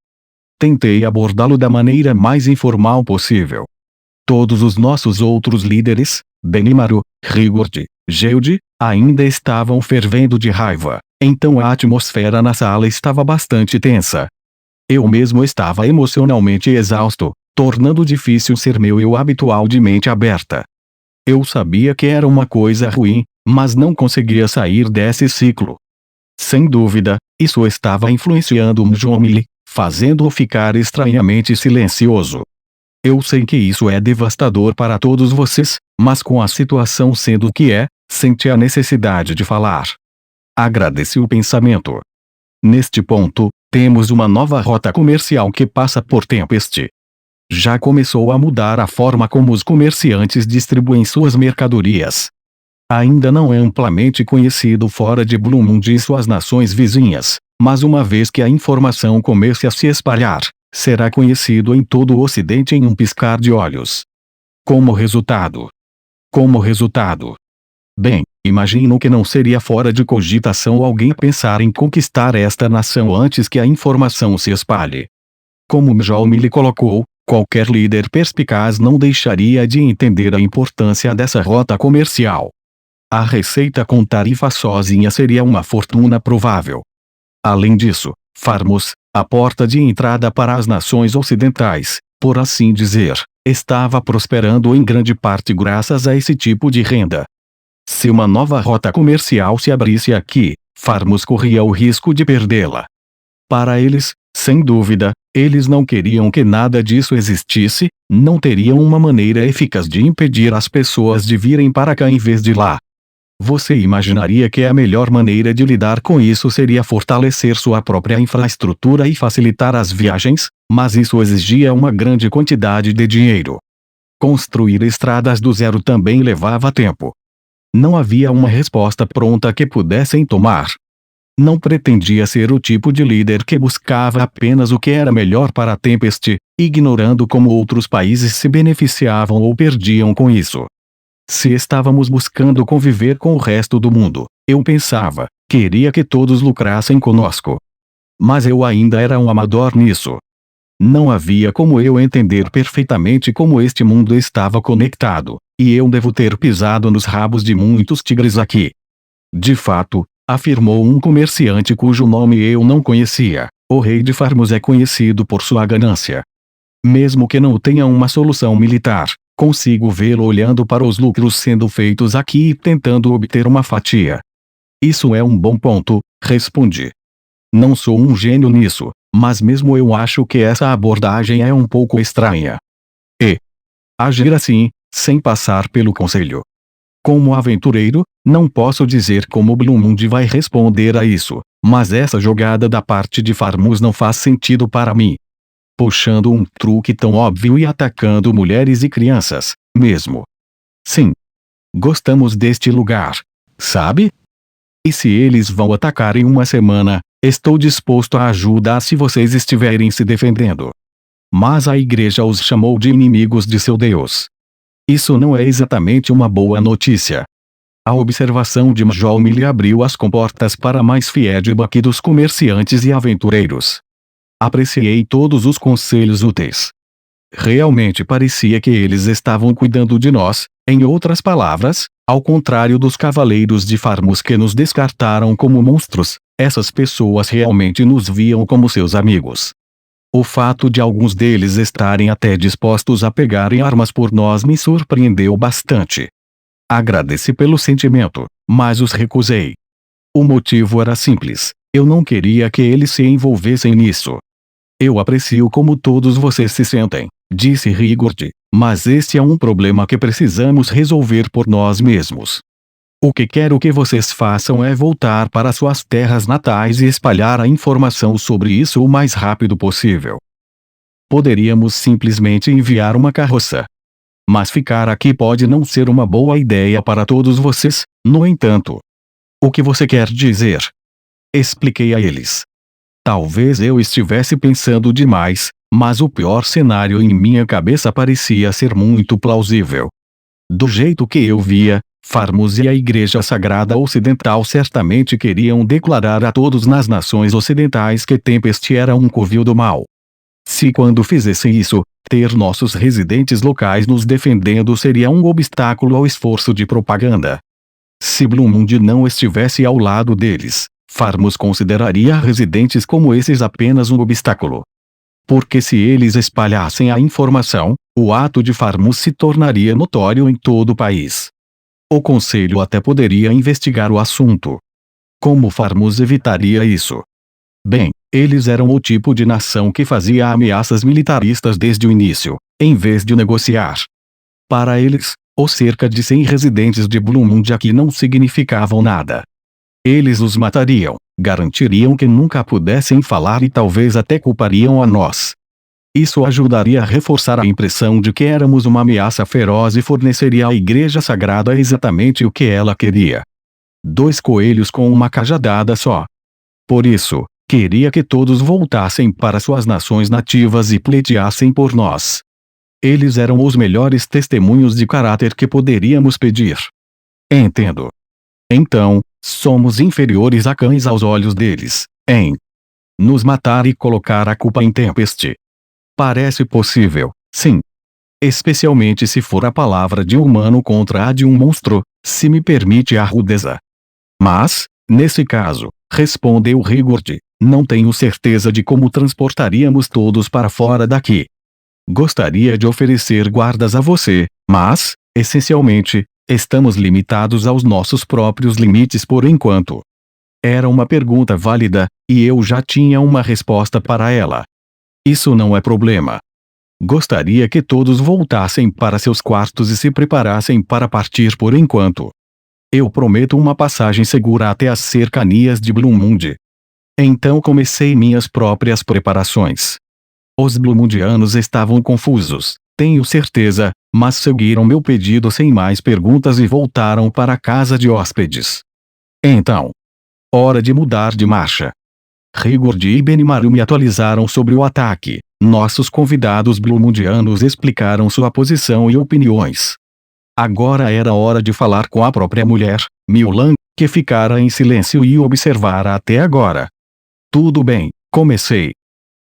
Tentei abordá-lo da maneira mais informal possível. Todos os nossos outros líderes, Benimaru, Rigord, Geude, ainda estavam fervendo de raiva, então a atmosfera na sala estava bastante tensa. Eu mesmo estava emocionalmente exausto, tornando difícil ser meu eu habitual de mente aberta. Eu sabia que era uma coisa ruim, mas não conseguia sair desse ciclo. Sem dúvida, isso estava influenciando Mjolnir, fazendo-o ficar estranhamente silencioso. Eu sei que isso é devastador para todos vocês, mas com a situação sendo o que é, senti a necessidade de falar. Agradeci o pensamento. Neste ponto, temos uma nova rota comercial que passa por Tempest. Já começou a mudar a forma como os comerciantes distribuem suas mercadorias. Ainda não é amplamente conhecido fora de Blumund e suas nações vizinhas, mas uma vez que a informação comece a se espalhar, será conhecido em todo o Ocidente em um piscar de olhos. Como resultado. Bem, imagino que não seria fora de cogitação alguém pensar em conquistar esta nação antes que a informação se espalhe. Como Mjolnir colocou, qualquer líder perspicaz não deixaria de entender a importância dessa rota comercial. A receita com tarifa sozinha seria uma fortuna provável. Além disso, Farmos, a porta de entrada para as nações ocidentais, por assim dizer, estava prosperando em grande parte graças a esse tipo de renda. Se uma nova rota comercial se abrisse aqui, Farmos corria o risco de perdê-la. Para eles, sem dúvida, Eles não queriam que nada disso existisse, não teriam uma maneira eficaz de impedir as pessoas de virem para cá em vez de lá. Você imaginaria que a melhor maneira de lidar com isso seria fortalecer sua própria infraestrutura e facilitar as viagens, mas isso exigia uma grande quantidade de dinheiro. Construir estradas do zero também levava tempo. Não havia uma resposta pronta que pudessem tomar. Não pretendia ser o tipo de líder que buscava apenas o que era melhor para a Tempest, ignorando como outros países se beneficiavam ou perdiam com isso. Se estávamos buscando conviver com o resto do mundo, eu pensava, queria que todos lucrassem conosco. Mas eu ainda era um amador nisso. Não havia como eu entender perfeitamente como este mundo estava conectado, e eu devo ter pisado nos rabos de muitos tigres aqui. De fato, afirmou um comerciante cujo nome eu não conhecia, o rei de Farmos é conhecido por sua ganância. Mesmo que não tenha uma solução militar, consigo vê-lo olhando para os lucros sendo feitos aqui e tentando obter uma fatia. Isso é um bom ponto, respondi. Não sou um gênio nisso, mas mesmo eu acho que essa abordagem é um pouco estranha. E agir assim, sem passar pelo conselho. Como aventureiro, não posso dizer como Blumund vai responder a isso, mas essa jogada da parte de Farmos não faz sentido para mim. Puxando um truque tão óbvio e atacando mulheres e crianças, mesmo. Sim. Gostamos deste lugar, sabe? E se eles vão atacar em uma semana, estou disposto a ajudar se vocês estiverem se defendendo. Mas a igreja os chamou de inimigos de seu Deus. Isso não é exatamente uma boa notícia. A observação de Mjolnir lhe abriu as comportas para mais feedback dos comerciantes e aventureiros. Apreciei todos os conselhos úteis. Realmente parecia que eles estavam cuidando de nós, em outras palavras, ao contrário dos cavaleiros de Farmos que nos descartaram como monstros, essas pessoas realmente nos viam como seus amigos. O fato de alguns deles estarem até dispostos a pegarem armas por nós me surpreendeu bastante. Agradeci pelo sentimento, mas os recusei. O motivo era simples, eu não queria que eles se envolvessem nisso. Eu aprecio como todos vocês se sentem, disse Rigurd, mas este é um problema que precisamos resolver por nós mesmos. O que quero que vocês façam é voltar para suas terras natais e espalhar a informação sobre isso o mais rápido possível. Poderíamos simplesmente enviar uma carroça. Mas ficar aqui pode não ser uma boa ideia para todos vocês, no entanto. O que você quer dizer? Expliquei a eles. Talvez eu estivesse pensando demais, mas o pior cenário em minha cabeça parecia ser muito plausível. Do jeito que eu via, Farmos e a Igreja Sagrada Ocidental certamente queriam declarar a todos nas nações ocidentais que Tempest era um covil do mal. Se quando fizessem isso, ter nossos residentes locais nos defendendo seria um obstáculo ao esforço de propaganda. Se Blumund não estivesse ao lado deles, Farmos consideraria residentes como esses apenas um obstáculo. Porque se eles espalhassem a informação, o ato de Farmos se tornaria notório em todo o país. O conselho até poderia investigar o assunto. Como Farmos evitaria isso? Bem, eles eram o tipo de nação que fazia ameaças militaristas desde o início, em vez de negociar. Para eles, os cerca de 100 residentes de Blumund aqui não significavam nada. Eles os matariam, garantiriam que nunca pudessem falar e talvez até culpariam a nós. Isso ajudaria a reforçar a impressão de que éramos uma ameaça feroz e forneceria à Igreja Sagrada exatamente o que ela queria. 2 coelhos com uma cajadada só. Por isso, queria que todos voltassem para suas nações nativas e pleiteassem por nós. Eles eram os melhores testemunhos de caráter que poderíamos pedir. Entendo. Então, somos inferiores a cães aos olhos deles, em nos matar e colocar a culpa em Tempest. Parece possível, sim. Especialmente se for a palavra de um humano contra a de um monstro, se me permite a rudeza. Mas, nesse caso, respondeu Rigurd, não tenho certeza de como transportaríamos todos para fora daqui. Gostaria de oferecer guardas a você, mas, essencialmente, estamos limitados aos nossos próprios limites por enquanto. Era uma pergunta válida, e eu já tinha uma resposta para ela. Isso não é problema. Gostaria que todos voltassem para seus quartos e se preparassem para partir por enquanto. Eu prometo uma passagem segura até as cercanias de Blumund. Então comecei minhas próprias preparações. Os Blumundianos estavam confusos, tenho certeza, mas seguiram meu pedido sem mais perguntas e voltaram para a casa de hóspedes. Então, hora de mudar de marcha. Rigord e Benimaru me atualizaram sobre o ataque. Nossos convidados Blumundianos explicaram sua posição e opiniões. Agora era hora de falar com a própria mulher, Miulan, que ficara em silêncio e observara até agora. Tudo bem, comecei.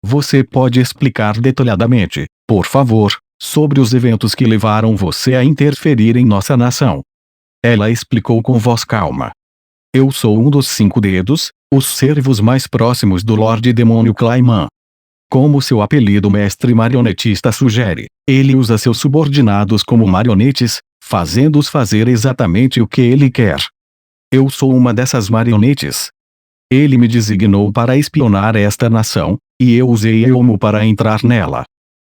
Você pode explicar detalhadamente, por favor, sobre os eventos que levaram você a interferir em nossa nação. Ela explicou com voz calma. Eu sou um dos 5 dedos, os servos mais próximos do Lorde Demônio Clayman. Como seu apelido mestre marionetista sugere, ele usa seus subordinados como marionetes, fazendo-os fazer exatamente o que ele quer. Eu sou uma dessas marionetes. Ele me designou para espionar esta nação, e eu usei Eumo para entrar nela.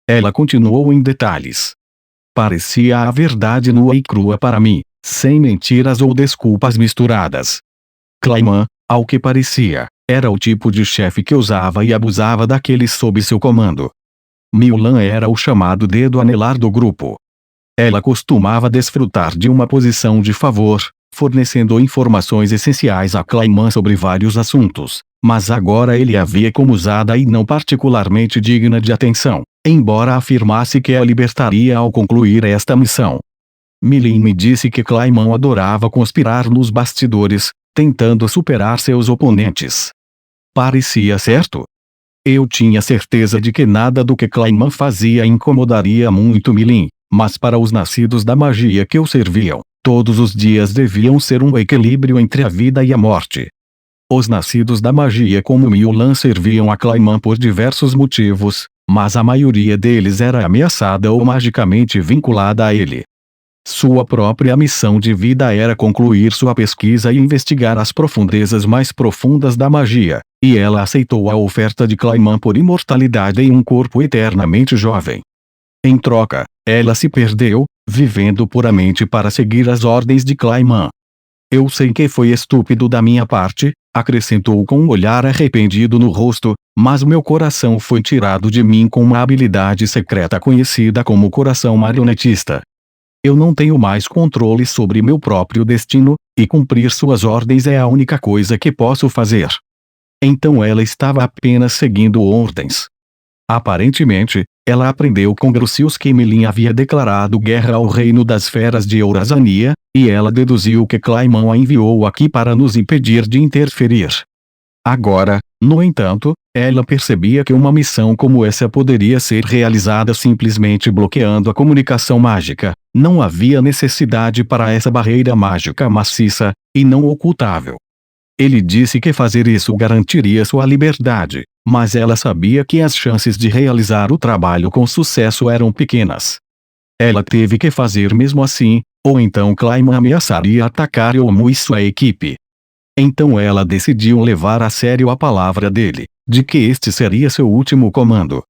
Ela continuou em detalhes. Parecia a verdade nua e crua para mim, sem mentiras ou desculpas misturadas. Clayman, ao que parecia, era o tipo de chefe que usava e abusava daqueles sob seu comando. Miulan era o chamado dedo anelar do grupo. Ela costumava desfrutar de uma posição de favor, fornecendo informações essenciais a Clayman sobre vários assuntos, mas agora ele a via como usada e não particularmente digna de atenção, embora afirmasse que a libertaria ao concluir esta missão. Milin me disse que Clayman adorava conspirar nos bastidores, tentando superar seus oponentes. Parecia certo. Eu tinha certeza de que nada do que Clayman fazia incomodaria muito Milin, mas para os nascidos da magia que o serviam, todos os dias deviam ser um equilíbrio entre a vida e a morte. Os nascidos da magia como Miulan serviam a Clayman por diversos motivos, mas a maioria deles era ameaçada ou magicamente vinculada a ele. Sua própria missão de vida era concluir sua pesquisa e investigar as profundezas mais profundas da magia, e ela aceitou a oferta de Clayman por imortalidade em um corpo eternamente jovem. Em troca, ela se perdeu, vivendo puramente para seguir as ordens de Clayman. Eu sei que foi estúpido da minha parte, acrescentou com um olhar arrependido no rosto, mas meu coração foi tirado de mim com uma habilidade secreta conhecida como coração marionetista. Eu não tenho mais controle sobre meu próprio destino, e cumprir suas ordens é a única coisa que posso fazer. Então ela estava apenas seguindo ordens. Aparentemente, ela aprendeu com Grucius que Milin havia declarado guerra ao reino das feras de Eurazania, e ela deduziu que Clayman a enviou aqui para nos impedir de interferir. Agora, no entanto, ela percebia que uma missão como essa poderia ser realizada simplesmente bloqueando a comunicação mágica. Não havia necessidade para essa barreira mágica maciça, e não ocultável. Ele disse que fazer isso garantiria sua liberdade, mas ela sabia que as chances de realizar o trabalho com sucesso eram pequenas. Ela teve que fazer mesmo assim, ou então Clayman ameaçaria atacar Yomu e sua equipe. Então ela decidiu levar a sério a palavra dele, de que este seria seu último comando.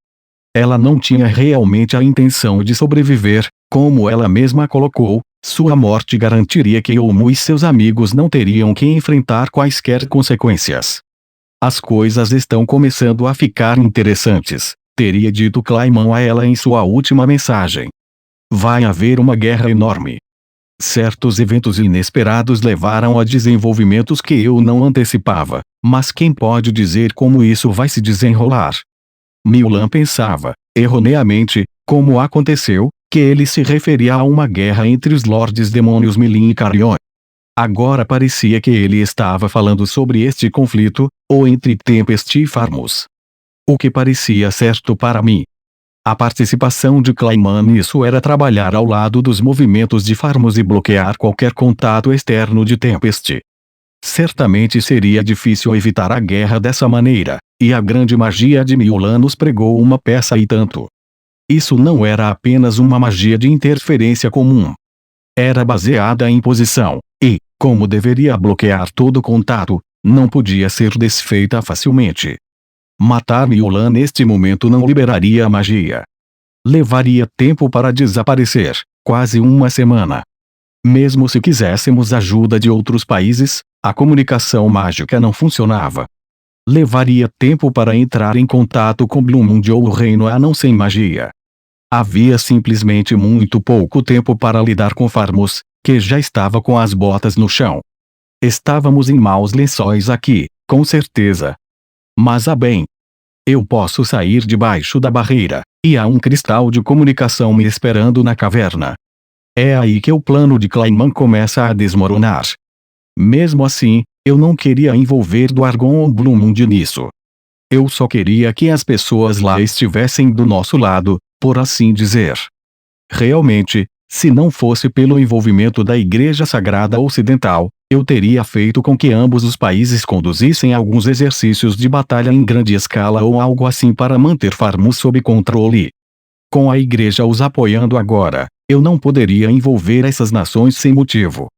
Ela não tinha realmente a intenção de sobreviver, como ela mesma colocou, sua morte garantiria que Yomu e seus amigos não teriam que enfrentar quaisquer consequências. As coisas estão começando a ficar interessantes, teria dito Clayman a ela em sua última mensagem. Vai haver uma guerra enorme. Certos eventos inesperados levaram a desenvolvimentos que eu não antecipava, mas quem pode dizer como isso vai se desenrolar? Miulan pensava, erroneamente, como aconteceu, que ele se referia a uma guerra entre os Lordes Demônios Milin e Carrion. Agora parecia que ele estava falando sobre este conflito, ou entre Tempest e Farmus. O que parecia certo para mim. A participação de Clayman nisso era trabalhar ao lado dos movimentos de Farmus e bloquear qualquer contato externo de Tempest. Certamente seria difícil evitar a guerra dessa maneira, e a grande magia de Miulan nos pregou uma peça e tanto. Isso não era apenas uma magia de interferência comum. Era baseada em posição, e, como deveria bloquear todo contato, não podia ser desfeita facilmente. Matar Miulan neste momento não liberaria a magia. Levaria tempo para desaparecer, quase uma semana. Mesmo se quiséssemos ajuda de outros países, a comunicação mágica não funcionava. Levaria tempo para entrar em contato com Blumund ou o Reino Anão sem magia. Havia simplesmente muito pouco tempo para lidar com Farmus, que já estava com as botas no chão. Estávamos em maus lençóis aqui, com certeza. Mas bem. Eu posso sair debaixo da barreira, e há um cristal de comunicação me esperando na caverna. É aí que o plano de Clayman começa a desmoronar. Mesmo assim, eu não queria envolver Dwargon ou Blumund nisso. Eu só queria que as pessoas lá estivessem do nosso lado, por assim dizer. Realmente, se não fosse pelo envolvimento da Igreja Sagrada Ocidental, eu teria feito com que ambos os países conduzissem alguns exercícios de batalha em grande escala ou algo assim para manter Farmus sob controle. Com a Igreja os apoiando agora, eu não poderia envolver essas nações sem motivo.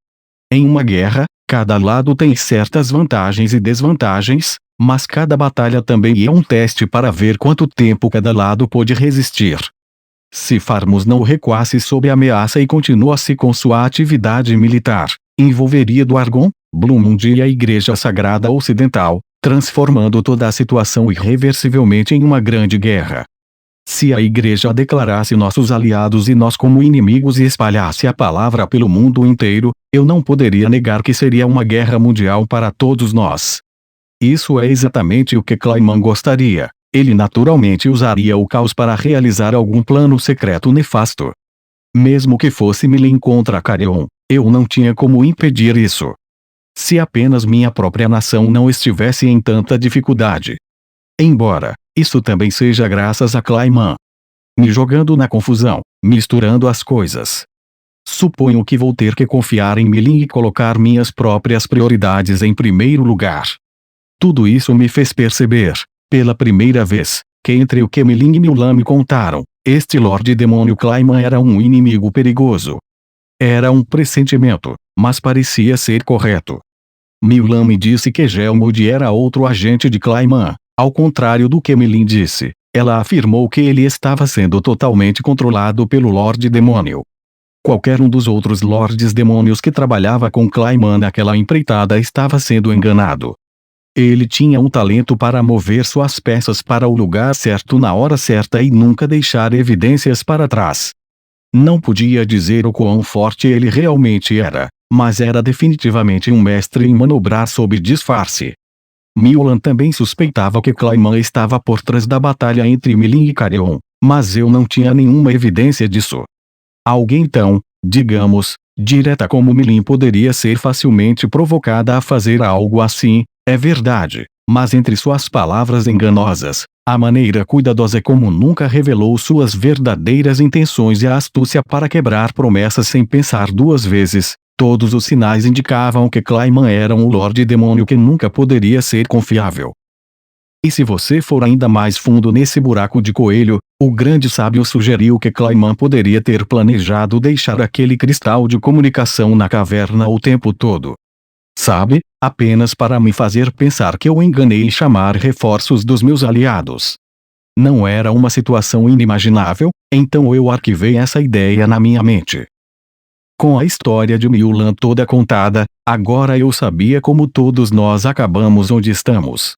Em uma guerra, cada lado tem certas vantagens e desvantagens, mas cada batalha também é um teste para ver quanto tempo cada lado pode resistir. Se Farmus não recuasse sob ameaça e continuasse com sua atividade militar, envolveria Dwargon, Blumund e a Igreja Sagrada Ocidental, transformando toda a situação irreversivelmente em uma grande guerra. Se a Igreja declarasse nossos aliados e nós como inimigos e espalhasse a palavra pelo mundo inteiro, eu não poderia negar que seria uma guerra mundial para todos nós. Isso é exatamente o que Clayman gostaria. Ele naturalmente usaria o caos para realizar algum plano secreto nefasto. Mesmo que fosse Milin contra Carrion, eu não tinha como impedir isso. Se apenas minha própria nação não estivesse em tanta dificuldade. Embora isso também seja graças a Clayman. Me jogando na confusão, misturando as coisas. Suponho que vou ter que confiar em Milin e colocar minhas próprias prioridades em primeiro lugar. Tudo isso me fez perceber, pela primeira vez, que entre o que Milin e Miulan me contaram, este Lorde Demônio Clayman era um inimigo perigoso. Era um pressentimento, mas parecia ser correto. Miulan me disse que Gelmud era outro agente de Clayman, ao contrário do que Milin disse. Ela afirmou que ele estava sendo totalmente controlado pelo Lorde Demônio. Qualquer um dos outros Lordes Demônios que trabalhava com Clayman naquela empreitada estava sendo enganado. Ele tinha um talento para mover suas peças para o lugar certo na hora certa e nunca deixar evidências para trás. Não podia dizer o quão forte ele realmente era, mas era definitivamente um mestre em manobrar sob disfarce. Miulan também suspeitava que Clayman estava por trás da batalha entre Milin e Carrion, mas eu não tinha nenhuma evidência disso. Alguém tão, digamos, direta como Milin poderia ser facilmente provocada a fazer algo assim, é verdade, mas entre suas palavras enganosas, a maneira cuidadosa como nunca revelou suas verdadeiras intenções e a astúcia para quebrar promessas sem pensar duas vezes, todos os sinais indicavam que Clayman era um Lorde Demônio que nunca poderia ser confiável. E se você for ainda mais fundo nesse buraco de coelho, o grande sábio sugeriu que Clayman poderia ter planejado deixar aquele cristal de comunicação na caverna o tempo todo. Sabe, apenas para me fazer pensar que eu enganei e chamar reforços dos meus aliados. Não era uma situação inimaginável, então eu arquivei essa ideia na minha mente. Com a história de Miulan toda contada, agora eu sabia como todos nós acabamos onde estamos.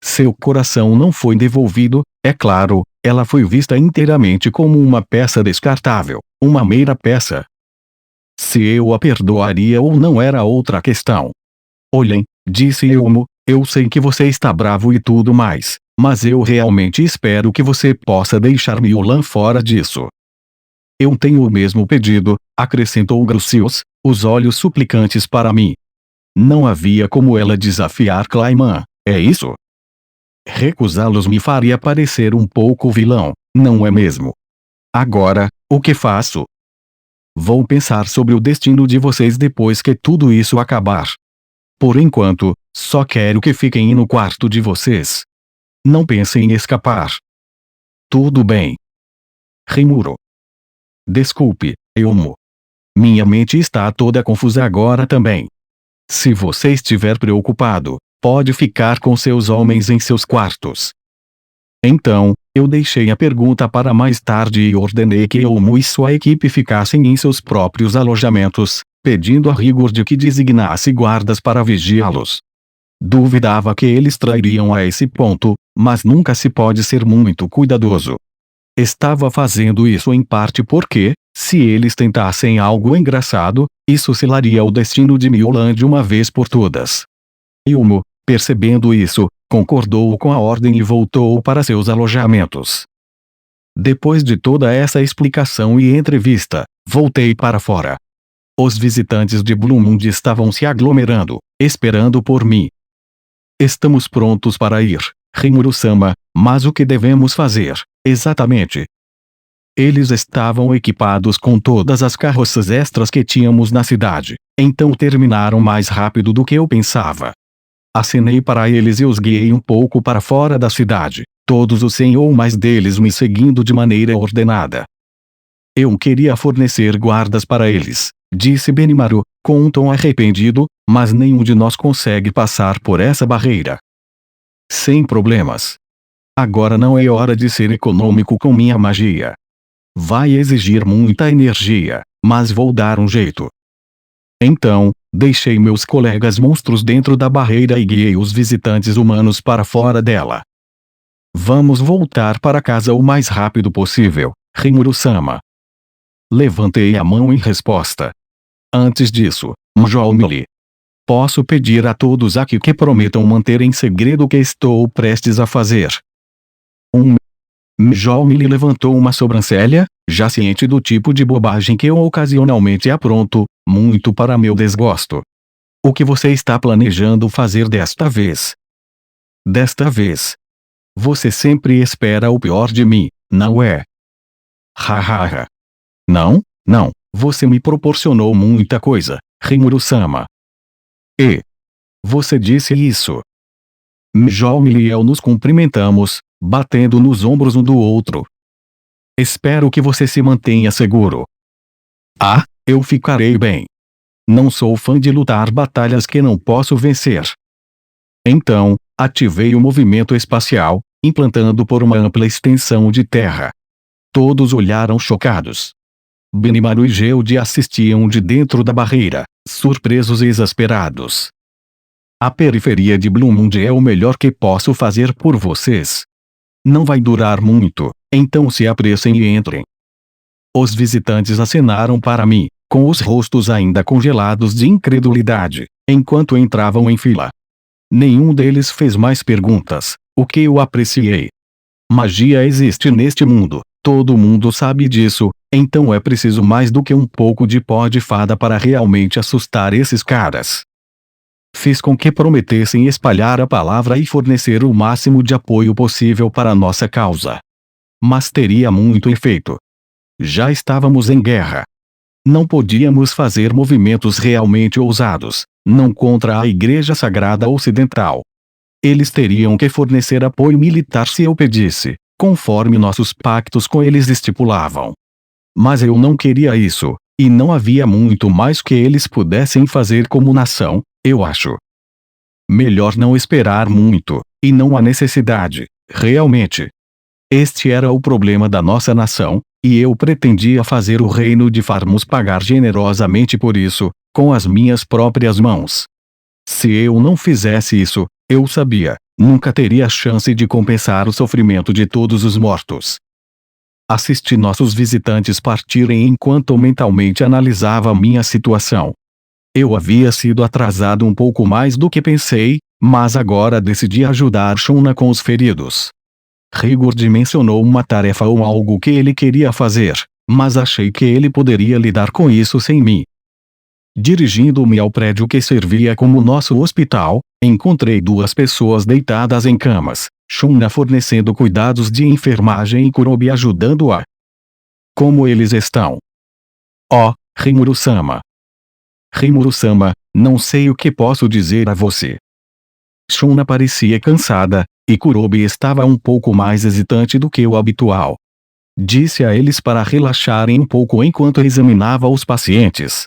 Seu coração não foi devolvido, é claro, ela foi vista inteiramente como uma peça descartável, uma mera peça. Se eu a perdoaria ou não era outra questão. Olhem, disse Elmo, eu sei que você está bravo e tudo mais, mas eu realmente espero que você possa deixar Miulan fora disso. Eu tenho o mesmo pedido, acrescentou Grucius, os olhos suplicantes para mim. Não havia como ela desafiar Clayman, é isso? Recusá-los me faria parecer um pouco vilão, não é mesmo? Agora, o que faço? Vou pensar sobre o destino de vocês depois que tudo isso acabar. Por enquanto, só quero que fiquem no quarto de vocês. Não pensem em escapar. Tudo bem. Rimuro. Desculpe, Elmo. Minha mente está toda confusa agora também. Se você estiver preocupado, pode ficar com seus homens em seus quartos. Então, eu deixei a pergunta para mais tarde e ordenei que Elmo e sua equipe ficassem em seus próprios alojamentos, pedindo a Rigord que designasse guardas para vigiá-los. Duvidava que eles trairiam a esse ponto, mas nunca se pode ser muito cuidadoso. Estava fazendo isso em parte porque, se eles tentassem algo engraçado, isso selaria o destino de Mioland de uma vez por todas. Elmo, percebendo isso, concordou com a ordem e voltou para seus alojamentos. Depois de toda essa explicação e entrevista, voltei para fora. Os visitantes de Bloomund estavam se aglomerando, esperando por mim. Estamos prontos para ir, Rimuru-sama, mas o que devemos fazer, exatamente? Eles estavam equipados com todas as carroças extras que tínhamos na cidade, então terminaram mais rápido do que eu pensava. Acenei para eles e os guiei um pouco para fora da cidade, todos os 100 ou mais deles me seguindo de maneira ordenada. Eu queria fornecer guardas para eles, disse Benimaru, com um tom arrependido, mas nenhum de nós consegue passar por essa barreira. Sem problemas. Agora não é hora de ser econômico com minha magia. Vai exigir muita energia, mas vou dar um jeito. Então, deixei meus colegas monstros dentro da barreira e guiei os visitantes humanos para fora dela. Vamos voltar para casa o mais rápido possível, Rimuru-sama. Levantei a mão em resposta. Antes disso, Mjolnir. Posso pedir a todos aqui que prometam manter em segredo o que estou prestes a fazer. Mjolnir levantou uma sobrancelha, já ciente do tipo de bobagem que eu ocasionalmente apronto, muito para meu desgosto. O que você está planejando fazer desta vez? Desta vez. Você sempre espera o pior de mim, não é? Hahaha. Não, não, você me proporcionou muita coisa, Rimuru-sama. E você disse isso. Mjolnir e eu nos cumprimentamos, batendo nos ombros um do outro. Espero que você se mantenha seguro. Ah, eu ficarei bem. Não sou fã de lutar batalhas que não posso vencer. Então, ativei o movimento espacial, implantando por uma ampla extensão de terra. Todos olharam chocados. Benimaru e Geode assistiam de dentro da barreira, surpresos e exasperados. A periferia de Bloomund é o melhor que posso fazer por vocês. Não vai durar muito, então se apressem e entrem. Os visitantes acenaram para mim, com os rostos ainda congelados de incredulidade, enquanto entravam em fila. Nenhum deles fez mais perguntas, o que eu apreciei. Magia existe neste mundo, todo mundo sabe disso, então é preciso mais do que um pouco de pó de fada para realmente assustar esses caras. Fiz com que prometessem espalhar a palavra e fornecer o máximo de apoio possível para nossa causa. Mas teria muito efeito. Já estávamos em guerra. Não podíamos fazer movimentos realmente ousados, não contra a Igreja Sagrada Ocidental. Eles teriam que fornecer apoio militar se eu pedisse, conforme nossos pactos com eles estipulavam. Mas eu não queria isso, e não havia muito mais que eles pudessem fazer como nação, eu acho. Melhor não esperar muito, e não há necessidade, realmente. Este era o problema da nossa nação, e eu pretendia fazer o reino de Farmus pagar generosamente por isso, com as minhas próprias mãos. Se eu não fizesse isso, eu sabia, nunca teria chance de compensar o sofrimento de todos os mortos. Assisti nossos visitantes partirem enquanto mentalmente analisava minha situação. Eu havia sido atrasado um pouco mais do que pensei, mas agora decidi ajudar Shunna com os feridos. Rigord mencionou uma tarefa ou algo que ele queria fazer, mas achei que ele poderia lidar com isso sem mim. Dirigindo-me ao prédio que servia como nosso hospital, encontrei duas pessoas deitadas em camas, Shunna fornecendo cuidados de enfermagem e Kurobe ajudando-a. Como eles estão? Oh, Rimuru-sama. Rimuru-sama, não sei o que posso dizer a você. Shunna parecia cansada, e Kurobe estava um pouco mais hesitante do que o habitual. Disse a eles para relaxarem um pouco enquanto examinava os pacientes.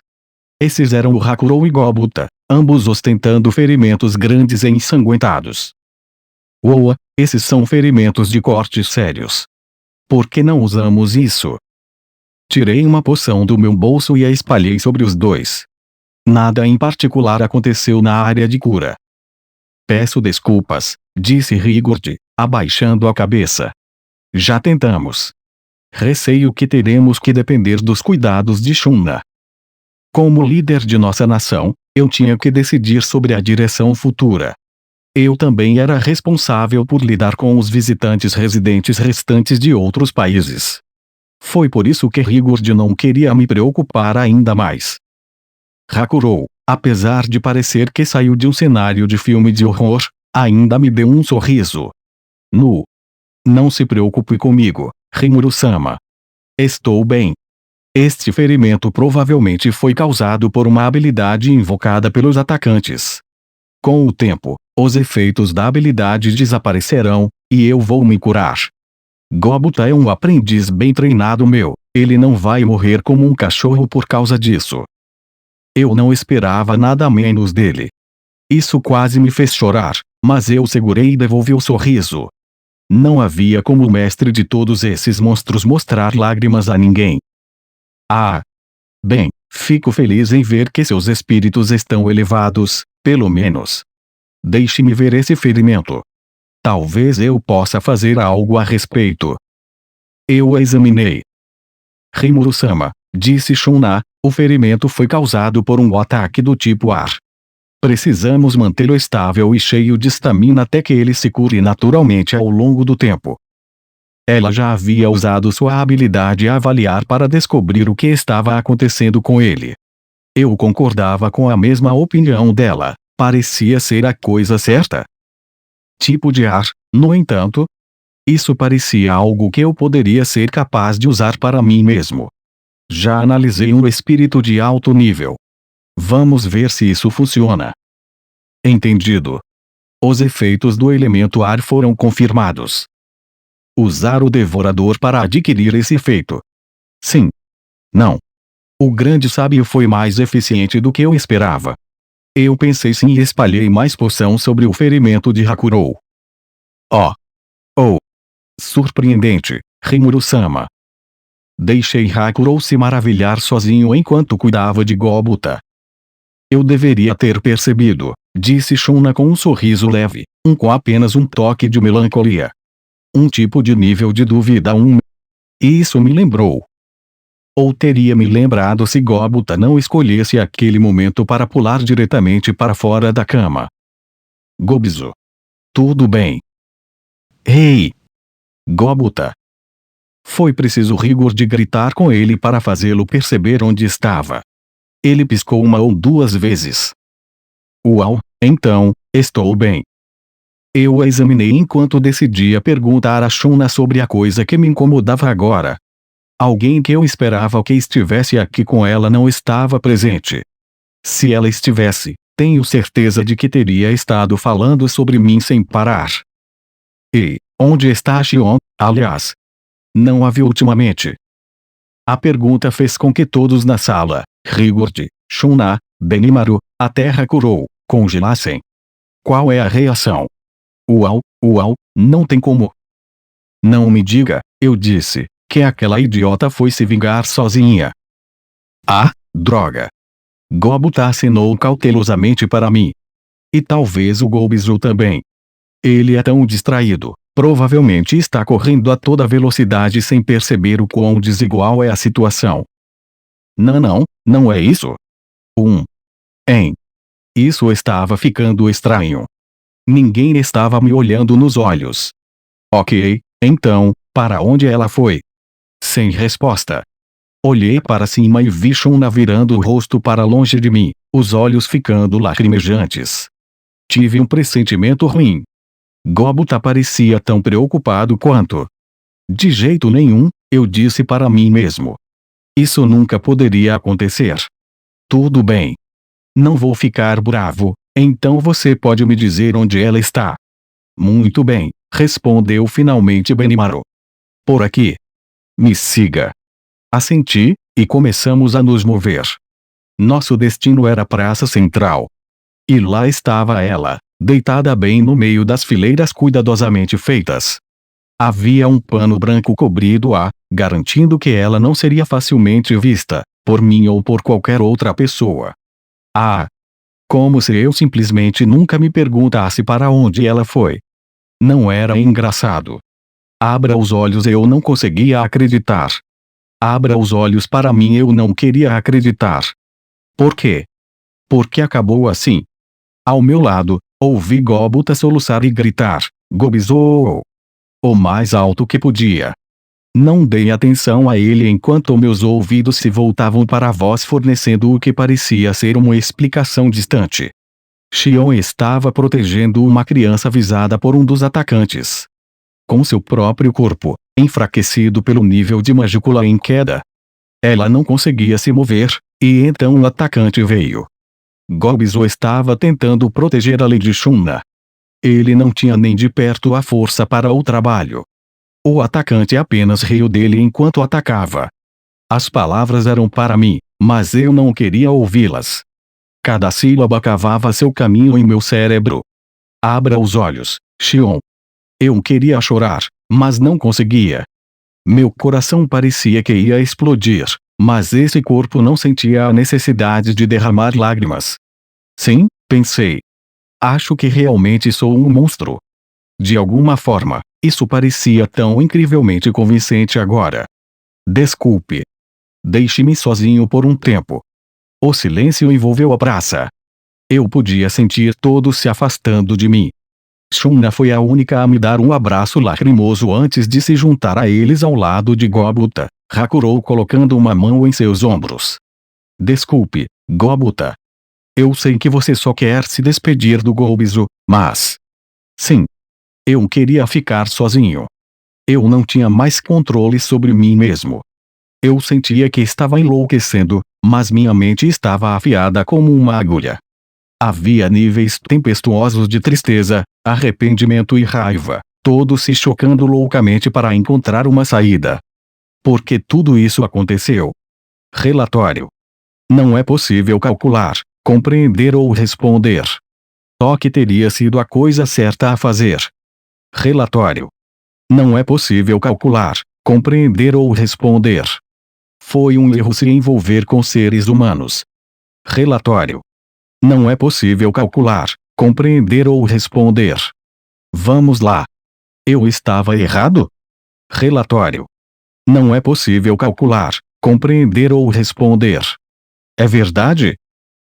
Esses eram o Hakurou e Gobuta, ambos ostentando ferimentos grandes e ensanguentados. Oa, Esses são ferimentos de cortes sérios. Por que não usamos isso? Tirei uma poção do meu bolso e a espalhei sobre os dois. Nada em particular aconteceu na área de cura. Peço desculpas, disse Rigurd, abaixando a cabeça. Já tentamos. Receio que teremos que depender dos cuidados de Shunna. Como líder de nossa nação, eu tinha que decidir sobre a direção futura. Eu também era responsável por lidar com os visitantes residentes restantes de outros países. Foi por isso que Rigurd não queria me preocupar ainda mais. Hakurou, apesar de parecer que saiu de um cenário de filme de horror, ainda me deu um sorriso. Não se preocupe comigo, Rimuru-sama. Estou bem. Este ferimento provavelmente foi causado por uma habilidade invocada pelos atacantes. Com o tempo, os efeitos da habilidade desaparecerão, e eu vou me curar. Gobuta é um aprendiz bem treinado meu, ele não vai morrer como um cachorro por causa disso. Eu não esperava nada menos dele. Isso quase me fez chorar, mas eu segurei e devolvi o sorriso. Não havia como o mestre de todos esses monstros mostrar lágrimas a ninguém. Ah! Bem, fico feliz em ver que seus espíritos estão elevados, pelo menos. Deixe-me ver esse ferimento. Talvez eu possa fazer algo a respeito. Eu o examinei. Rimuru-sama, disse Shunna, o ferimento foi causado por um ataque do tipo ar. Precisamos mantê-lo estável e cheio de estamina até que ele se cure naturalmente ao longo do tempo. Ela já havia usado sua habilidade a avaliar para descobrir o que estava acontecendo com ele. Eu concordava com a mesma opinião dela, parecia ser a coisa certa. Tipo de ar, no entanto, isso parecia algo que eu poderia ser capaz de usar para mim mesmo. Já analisei um espírito de alto nível. Vamos ver se isso funciona. Entendido. Os efeitos do elemento ar foram confirmados. Usar o devorador para adquirir esse efeito. Sim. Não. O grande sábio foi mais eficiente do que eu esperava. Eu pensei sim e espalhei mais poção sobre o ferimento de Hakurou. Oh! Surpreendente, Rimuru-sama. Deixei Hakurou se maravilhar sozinho enquanto cuidava de Gobuta. Eu deveria ter percebido, disse Shunna com um sorriso leve, com apenas um toque de melancolia. Um tipo de nível de dúvida. E isso me lembrou. Ou teria me lembrado se Gobuta não escolhesse aquele momento para pular diretamente para fora da cama. Gobizu. Tudo bem. Ei! Gobuta. Foi preciso Rigurd gritar com ele para fazê-lo perceber onde estava. Ele piscou uma ou duas vezes. Uau, então, estou bem. Eu a examinei enquanto decidia perguntar a Shunna sobre a coisa que me incomodava agora. Alguém que eu esperava que estivesse aqui com ela não estava presente. Se ela estivesse, tenho certeza de que teria estado falando sobre mim sem parar. E, onde está Shion, aliás? Não a vi ultimamente. A pergunta fez com que todos na sala, Rigurd, Shunna, Benimaru, até Hakurou, congelassem. Qual é a reação? Uau, não tem como. Não me diga, eu disse, que aquela idiota foi se vingar sozinha. Ah, droga. Gobuta acenou cautelosamente para mim. E talvez o Gobizu também. Ele é tão distraído, provavelmente está correndo a toda velocidade sem perceber o quão desigual é a situação. Não é isso. Isso estava ficando estranho. Ninguém estava me olhando nos olhos. Ok, então, para onde ela foi? Sem resposta. Olhei para cima e vi Shunna virando o rosto para longe de mim, os olhos ficando lacrimejantes. Tive um pressentimento ruim. Gobuta parecia tão preocupado quanto. De jeito nenhum, eu disse para mim mesmo. Isso nunca poderia acontecer. Tudo bem. Não vou ficar bravo, então você pode me dizer onde ela está. Muito bem, respondeu finalmente Benimaru. Por aqui. Me siga. Assenti, e começamos a nos mover. Nosso destino era a Praça Central. E lá estava ela, deitada bem no meio das fileiras cuidadosamente feitas. Havia um pano branco cobrido-a, garantindo que ela não seria facilmente vista, por mim ou por qualquer outra pessoa. Ah! Como se eu simplesmente nunca me perguntasse para onde ela foi. Não era engraçado. Abra os olhos, eu não conseguia acreditar. Abra os olhos, para mim eu não queria acreditar. Por quê? Porque acabou assim. Ao meu lado, ouvi Gobita soluçar e gritar, Gobizou! O mais alto que podia. Não dei atenção a ele enquanto meus ouvidos se voltavam para a voz fornecendo o que parecia ser uma explicação distante. Xion estava protegendo uma criança avisada por um dos atacantes. Com seu próprio corpo, enfraquecido pelo nível de magícula em queda. Ela não conseguia se mover, e então o atacante veio. Gobizou estava tentando proteger a Lady Shunna. Ele não tinha nem de perto a força para o trabalho. O atacante apenas riu dele enquanto atacava. As palavras eram para mim, mas eu não queria ouvi-las. Cada sílaba cavava seu caminho em meu cérebro. Abra os olhos, Xion. Eu queria chorar, mas não conseguia. Meu coração parecia que ia explodir, mas esse corpo não sentia a necessidade de derramar lágrimas. Sim, pensei. Acho que realmente sou um monstro. De alguma forma, isso parecia tão incrivelmente convincente agora. Desculpe. Deixe-me sozinho por um tempo. O silêncio envolveu a praça. Eu podia sentir todos se afastando de mim. Shunna foi a única a me dar um abraço lacrimoso antes de se juntar a eles ao lado de Gobita, Hakurou colocando uma mão em seus ombros. Desculpe, Gobita. Eu sei que você só quer se despedir do Gobizo, mas... Sim. Eu queria ficar sozinho. Eu não tinha mais controle sobre mim mesmo. Eu sentia que estava enlouquecendo, mas minha mente estava afiada como uma agulha. Havia níveis tempestuosos de tristeza, arrependimento e raiva, todos se chocando loucamente para encontrar uma saída. Por que tudo isso aconteceu? Relatório. Não é possível calcular, compreender ou responder. Só que teria sido a coisa certa a fazer. Relatório. Não é possível calcular, compreender ou responder. Foi um erro se envolver com seres humanos. Relatório. Não é possível calcular, compreender ou responder. Vamos lá. Eu estava errado? Relatório. Não é possível calcular, compreender ou responder. É verdade?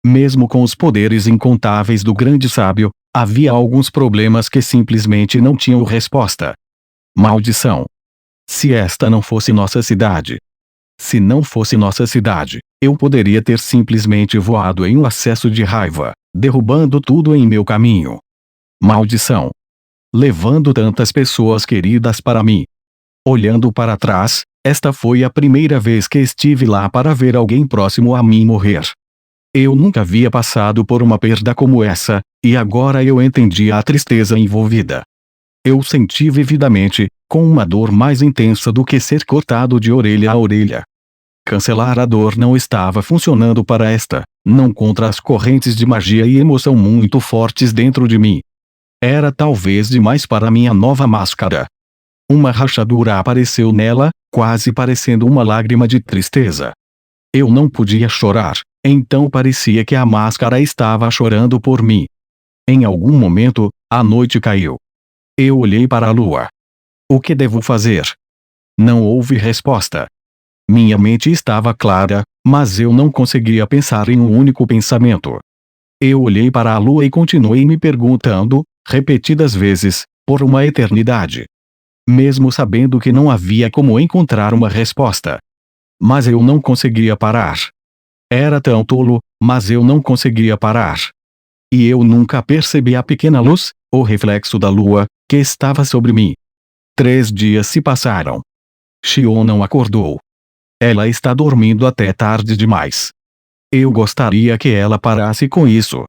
Mesmo com os poderes incontáveis do grande sábio, havia alguns problemas que simplesmente não tinham resposta. Maldição. Se esta não fosse nossa cidade. Se não fosse nossa cidade, eu poderia ter simplesmente voado em um acesso de raiva, derrubando tudo em meu caminho. Maldição. Levando tantas pessoas queridas para mim. Olhando para trás, esta foi a primeira vez que estive lá para ver alguém próximo a mim morrer. Eu nunca havia passado por uma perda como essa, e agora eu entendia a tristeza envolvida. Eu senti vividamente, com uma dor mais intensa do que ser cortado de orelha a orelha. Cancelar a dor não estava funcionando para esta, não contra as correntes de magia e emoção muito fortes dentro de mim. Era talvez demais para minha nova máscara. Uma rachadura apareceu nela, quase parecendo uma lágrima de tristeza. Eu não podia chorar, então parecia que a máscara estava chorando por mim. Em algum momento, a noite caiu. Eu olhei para a lua. O que devo fazer? Não houve resposta. Minha mente estava clara, mas eu não conseguia pensar em um único pensamento. Eu olhei para a lua e continuei me perguntando, repetidas vezes, por uma eternidade. Mesmo sabendo que não havia como encontrar uma resposta. Mas eu não conseguia parar. Era tão tolo, mas eu não conseguia parar. E eu nunca percebi a pequena luz, o reflexo da lua, que estava sobre mim. 3 dias se passaram. Xion não acordou. Ela está dormindo até tarde demais. Eu gostaria que ela parasse com isso.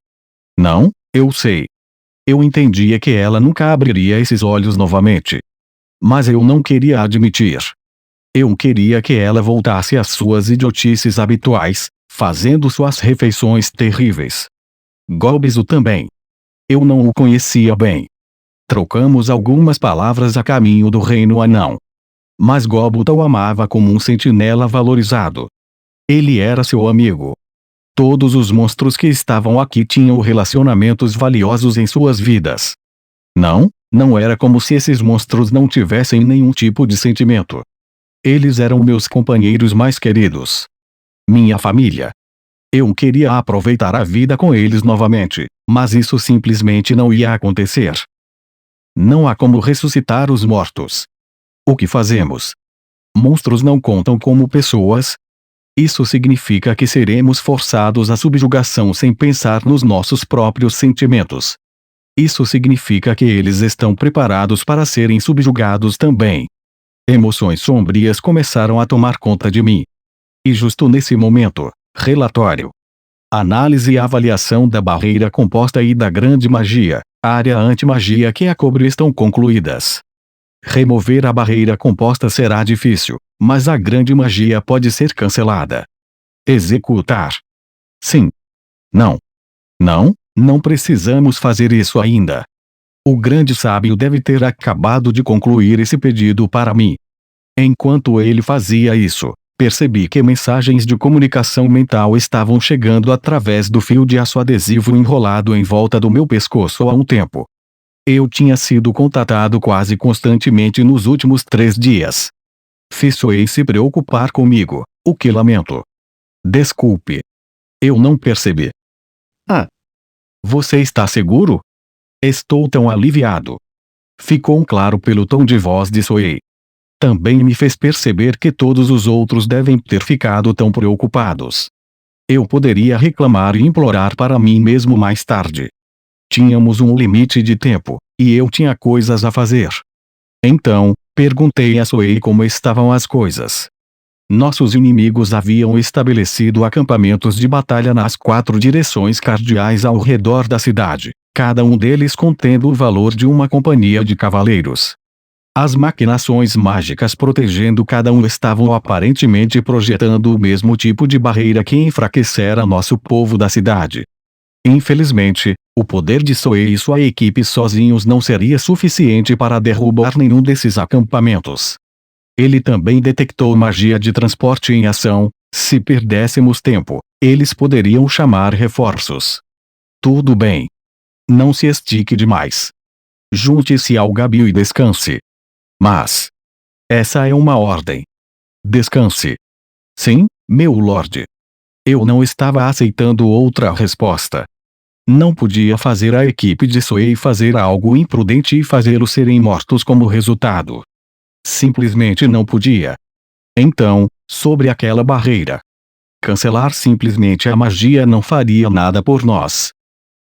Não, eu sei. Eu entendia que ela nunca abriria esses olhos novamente. Mas eu não queria admitir. Eu queria que ela voltasse às suas idiotices habituais, fazendo suas refeições terríveis. Gobizo também. Eu não o conhecia bem. Trocamos algumas palavras a caminho do reino anão. Mas Gobota o amava como um sentinela valorizado. Ele era seu amigo. Todos os monstros que estavam aqui tinham relacionamentos valiosos em suas vidas. Não era como se esses monstros não tivessem nenhum tipo de sentimento. Eles eram meus companheiros mais queridos. Minha família. Eu queria aproveitar a vida com eles novamente, mas isso simplesmente não ia acontecer. Não há como ressuscitar os mortos. O que fazemos? Monstros não contam como pessoas? Isso significa que seremos forçados à subjugação sem pensar nos nossos próprios sentimentos. Isso significa que eles estão preparados para serem subjugados também. Emoções sombrias começaram a tomar conta de mim. E justo nesse momento, relatório. Análise e avaliação da barreira composta e da grande magia, área anti-magia que a cobre estão concluídas. Remover a barreira composta será difícil, mas a grande magia pode ser cancelada. Executar. Sim. Não precisamos fazer isso ainda. O grande sábio deve ter acabado de concluir esse pedido para mim. Enquanto ele fazia isso, percebi que mensagens de comunicação mental estavam chegando através do fio de aço adesivo enrolado em volta do meu pescoço há um tempo. Eu tinha sido contatado quase constantemente nos últimos 3 dias. Fisoei se preocupar comigo, o que lamento. Desculpe. Eu não percebi. Você está seguro? Estou tão aliviado. Ficou claro pelo tom de voz de Soei. Também me fez perceber que todos os outros devem ter ficado tão preocupados. Eu poderia reclamar e implorar para mim mesmo mais tarde. Tínhamos um limite de tempo, e eu tinha coisas a fazer. Então, perguntei a Soei como estavam as coisas. Nossos inimigos haviam estabelecido acampamentos de batalha nas 4 direções cardeais ao redor da cidade, cada um deles contendo o valor de uma companhia de cavaleiros. As maquinações mágicas protegendo cada um estavam aparentemente projetando o mesmo tipo de barreira que enfraquecera nosso povo da cidade. Infelizmente, o poder de Soei e sua equipe sozinhos não seria suficiente para derrubar nenhum desses acampamentos. Ele também detectou magia de transporte em ação. Se perdêssemos tempo, eles poderiam chamar reforços. Tudo bem. Não se estique demais. Junte-se ao Gabi e descanse. Mas essa é uma ordem. Descanse. Sim, meu lorde. Eu não estava aceitando outra resposta. Não podia fazer a equipe de Soei fazer algo imprudente e fazê-los serem mortos como resultado. Simplesmente não podia. Então, sobre aquela barreira. Cancelar simplesmente a magia não faria nada por nós.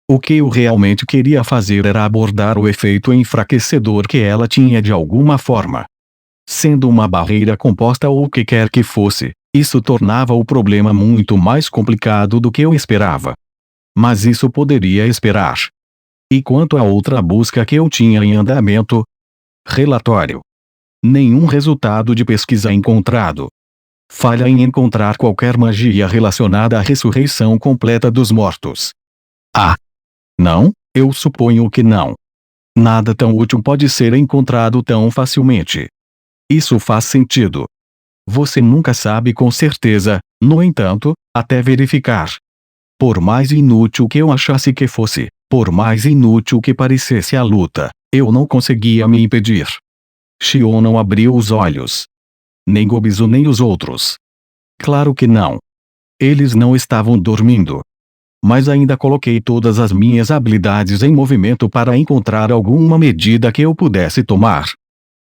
O que eu realmente queria fazer era abordar o efeito enfraquecedor que ela tinha de alguma forma. Sendo uma barreira composta ou o que quer que fosse, isso tornava o problema muito mais complicado do que eu esperava. Mas isso poderia esperar. E quanto à outra busca que eu tinha em andamento? Relatório. Nenhum resultado de pesquisa encontrado. Falha em encontrar qualquer magia relacionada à ressurreição completa dos mortos. Não, eu suponho que não. Nada tão útil pode ser encontrado tão facilmente. Isso faz sentido. Você nunca sabe com certeza, no entanto, até verificar. Por mais inútil que eu achasse que fosse, por mais inútil que parecesse a luta, eu não conseguia me impedir. Xion não abriu os olhos. Nem Gobizu nem os outros. Claro que não. Eles não estavam dormindo. Mas ainda coloquei todas as minhas habilidades em movimento para encontrar alguma medida que eu pudesse tomar.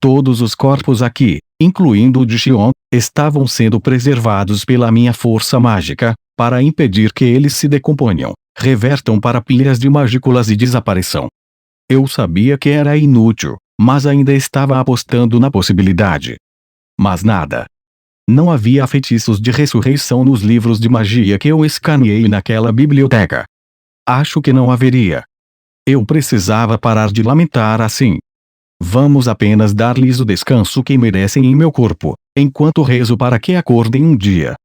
Todos os corpos aqui, incluindo o de Xion, estavam sendo preservados pela minha força mágica, para impedir que eles se decomponham, revertam para pilhas de magículas e desapareçam. Eu sabia que era inútil, mas ainda estava apostando na possibilidade. Mas nada. Não havia feitiços de ressurreição nos livros de magia que eu escaneei naquela biblioteca. Acho que não haveria. Eu precisava parar de lamentar assim. Vamos apenas dar-lhes o descanso que merecem em meu corpo, enquanto rezo para que acordem um dia.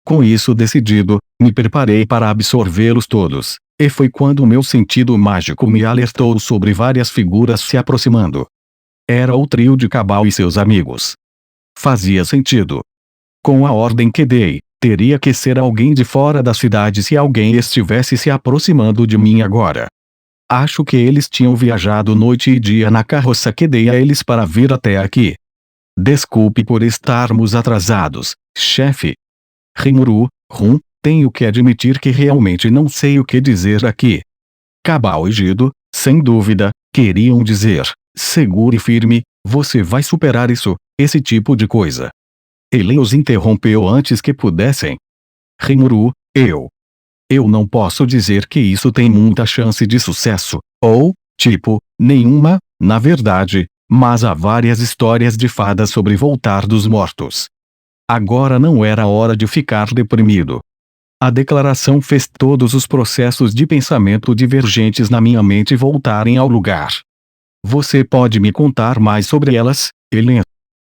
Com isso decidido, me preparei para absorvê-los todos, E foi quando meu sentido mágico me alertou sobre várias figuras se aproximando. Era o trio de Cabal e seus amigos. Fazia sentido. Com a ordem que dei, teria que ser alguém de fora da cidade se alguém estivesse se aproximando de mim agora. Acho que eles tinham viajado noite e dia na carroça que dei a eles para vir até aqui. Desculpe por estarmos atrasados, chefe. Rimuru, tenho que admitir que realmente não sei o que dizer aqui. Cabal e Gido, sem dúvida, queriam dizer, segure firme, você vai superar isso, esse tipo de coisa. Ele os interrompeu antes que pudessem. Rimuru, eu não posso dizer que isso tem muita chance de sucesso, ou, nenhuma, na verdade, mas há várias histórias de fadas sobre voltar dos mortos. Agora não era hora de ficar deprimido. A declaração fez todos os processos de pensamento divergentes na minha mente voltarem ao lugar. Você pode me contar mais sobre elas, Helen?